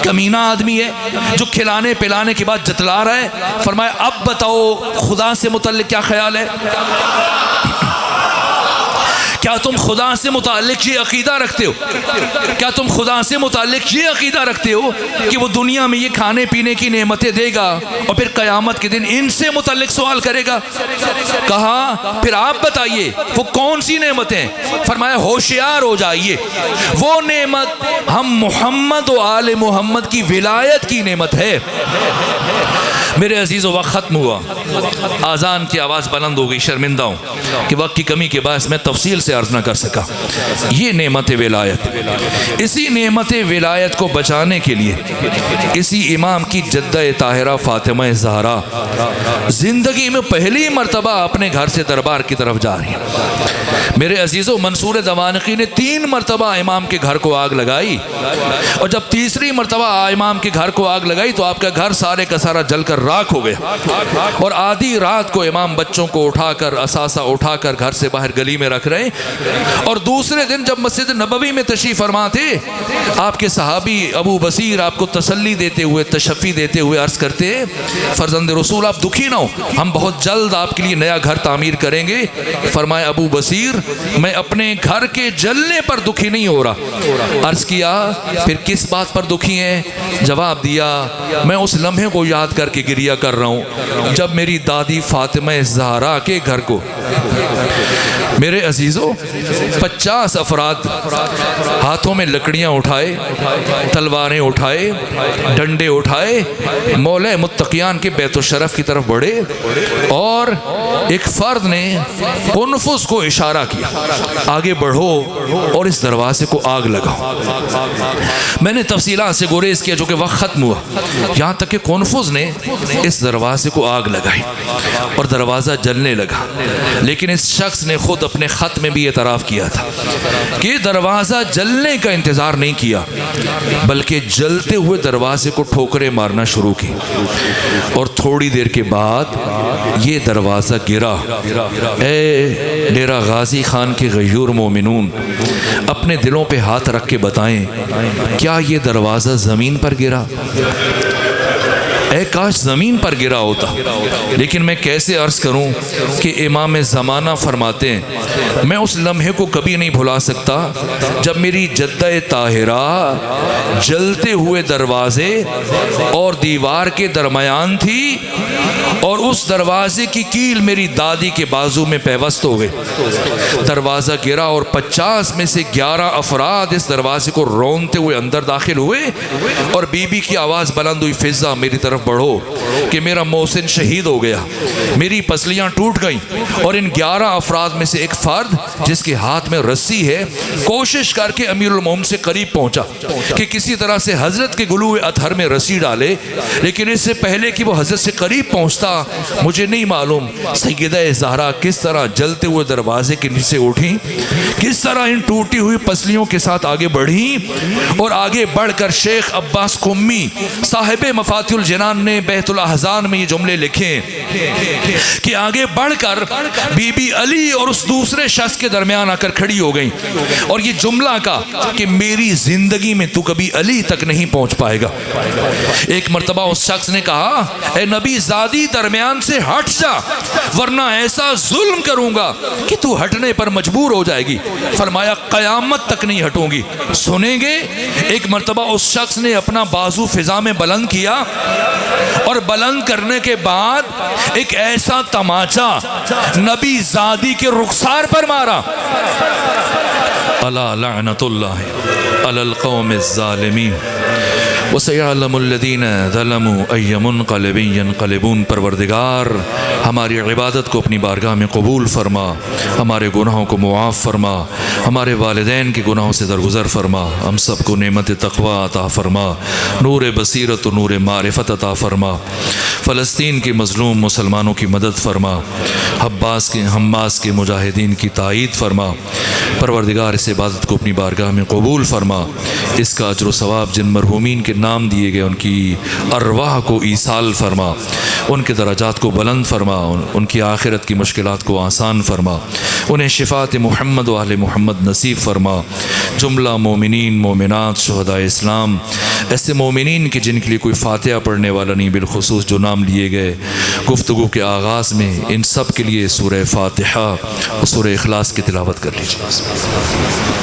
کمینہ آدمی ہے جو کھلانے پلانے کے بعد جتلا رہا ہے۔ فرمایا اب بتاؤ خدا سے متعلق کیا خیال ہے؟ کیا تم خدا سے متعلق یہ عقیدہ رکھتے ہو؟ کیا تم خدا سے متعلق یہ عقیدہ رکھتے ہو کہ وہ دنیا میں یہ کھانے پینے کی نعمتیں دے گا اور پھر قیامت کے دن ان سے متعلق سوال کرے گا؟ کہا پھر آپ بتائیے وہ کون سی نعمتیں؟ فرمایا ہوشیار ہو جائیے، وہ نعمت ہم محمد و آل محمد کی ولایت کی نعمت ہے۔ میرے عزیزو وقت ختم ہوا، آذان کی آواز بلند ہو گئی، شرمندہ ہوں کہ وقت کی کمی کے باعث میں تفصیل سے عرض نہ کر سکا۔ یہ نعمت ولایت، اسی نعمت ولایت کو بچانے کے لیے اسی امام کی جدہ طاہرہ فاطمہ زہرا زندگی میں پہلی مرتبہ اپنے گھر سے دربار کی طرف جا رہی ہیں۔ میرے عزیزو منصور دوانقی نے 3 مرتبہ امام کے گھر کو آگ لگائی، اور جب تیسری مرتبہ امام کے گھر کو آگ لگائی تو آپ کا گھر سارے کا سارا جل کر راکھ ہو گیا، اور آدھی رات کو امام بچوں کو اٹھا کر اثاثہ اٹھا کر گھر سے باہر گلی میں رکھ رہے ہیں۔ اور دوسرے دن جب مسجد نبوی میں تشریف فرما تھے، آپ کے صحابی ابو بصیر آپ کو تسلی دیتے ہوئے، تشفی دیتے ہوئے عرض کرتے ہیں فرزند رسول آپ دکھی نہ ہو، ہم بہت جلد آپ کے لیے نیا گھر تعمیر کریں گے۔ فرمایا ابو بصیر میں اپنے گھر کے جلنے پر دکھی نہیں ہو رہا۔ عرض کیا پھر کس بات پر دکھی ہیں؟ جواب دیا میں اس لمحے کو یاد کر کے گریہ کر رہا ہوں جب میری دادی فاطمہ زہرا کے گھر کو میرے عزیزو 50 افراد ہاتھوں میں لکڑیاں اٹھائے، تلواریں اٹھائے، ڈنڈے اٹھائے، مولا متقیان کے بیت الشرف کی طرف بڑھے، اور ایک فرد نے قنفذ کو اشارہ کیا آگے بڑھو اور اس دروازے کو آگ لگاؤ۔ میں نے تفصیلات سے گریز کیا جو کہ وقت ختم ہوا، یہاں تک کہ قنفذ نے اس دروازے کو آگ لگائی اور دروازہ جلنے لگا، لیکن اس شخص نے خود اپنے خط میں بھی اعتراف کیا تھا کہ دروازہ جلنے کا انتظار نہیں کیا بلکہ جلتے ہوئے دروازے کو ٹھوکریں مارنا شروع کی، اور تھوڑی دیر کے بعد یہ دروازہ گرا۔ اے ڈیرہ غازی خان کے غیور مومنون، اپنے دلوں پہ ہاتھ رکھ کے بتائیں کیا یہ دروازہ زمین پر گرا؟ اے کاش زمین پر گرا ہوتا، لیکن میں کیسے عرض کروں کہ امام زمانہ فرماتے ہیں میں اس لمحے کو کبھی نہیں بھلا سکتا جب میری جدہ طاہرہ جلتے ہوئے دروازے اور دیوار کے درمیان تھی، اور اس دروازے کی کیل میری دادی کے بازو میں پیوست ہو گئی۔ دروازہ گرا اور 50 میں سے 11 افراد اس دروازے کو رونتے ہوئے اندر داخل ہوئے، اور بی بی کی آواز بلند ہوئی فضا میری طرف بڑھو کہ میرا محسن شہید ہو گیا، میری پسلیاں ٹوٹ گئیں۔ اور ان 11 افراد میں سے ایک فرد جس کے ہاتھ میں رسی ہے کوشش کر کے امیر المومنین سے قریب پہنچا کہ کسی طرح سے حضرت کے گلوئے اطہر میں رسی ڈالے، لیکن اس سے پہلے کہ وہ حضرت سے قریب پہنچتا مجھے نہیں معلوم سیدہ زہرا کس طرح جلتے ہوئے دروازے کے نیچے اٹھیں، کس طرح ان ٹوٹی ہوئی پسلیوں کے ساتھ آگے بڑھیں، اور آگے بڑھ کر شیخ عباس قمی صاحب مفاتیح الجنان نے بیت الاحزان میں یہ جملے لکھے کہ آگے بڑھ کر بی بی علی اور اس دوسرے شخص کے درمیان آ کر کھڑی ہو گئیں، اور یہ جملہ کہا کہ میری زندگی میں تو کبھی علی تک نہیں پہنچ پائے گا۔ ایک مرتبہ اس شخص نے کہا اے نبی زادی درمیان سے ہٹ جا ورنہ ایسا ظلم کروں گا کہ تو ہٹنے پر مجبور ہو جائے گی۔ فرمایا قیامت تک نہیں ہٹوں گی، سنیں گے؟ ایک مرتبہ اس شخص نے اپنا بازو فضا میں بلند کیا، اور بلند کرنے کے بعد ایک ایسا تماچا نبی زادی کے رخسار پر مارا۔ الا لعنت اللہ علی القوم الظالمین وَسَيَعْلَمُ الَّذِينَ ظَلَمُوا أَيَّ مُنْقَلِبٍ يَنْقَلِبُونَ۔ پروردگار ہماری عبادت کو اپنی بارگاہ میں قبول فرما، ہمارے گناہوں کو معاف فرما، ہمارے والدین کے گناہوں سے درگزر فرما، ہم سب کو نعمت تقوی عطا فرما، نور بصیرت و نور معرفت عطا فرما، فلسطین کے مظلوم مسلمانوں کی مدد فرما، حماس کے مجاہدین کی تائید فرما۔ پروردگار اس عبادت کو اپنی بارگاہ میں قبول فرما، اس کا اجر و ثواب جن مرحومین کے نام دیے گئے ان کی ارواح کو ایصال فرما، ان کے درجات کو بلند فرما، ان کی آخرت کی مشکلات کو آسان فرما، انہیں شفاعت محمد و اہل محمد نصیب فرما۔ جملہ مومنین مومنات شہداء اسلام، ایسے مومنین کے جن کے لیے کوئی فاتحہ پڑھنے والا نہیں، بالخصوص جو نام لیے گئے گفتگو کے آغاز میں، ان سب کے لیے سورہ فاتحہ اور سورہ اخلاص کی تلاوت کر لیجیے۔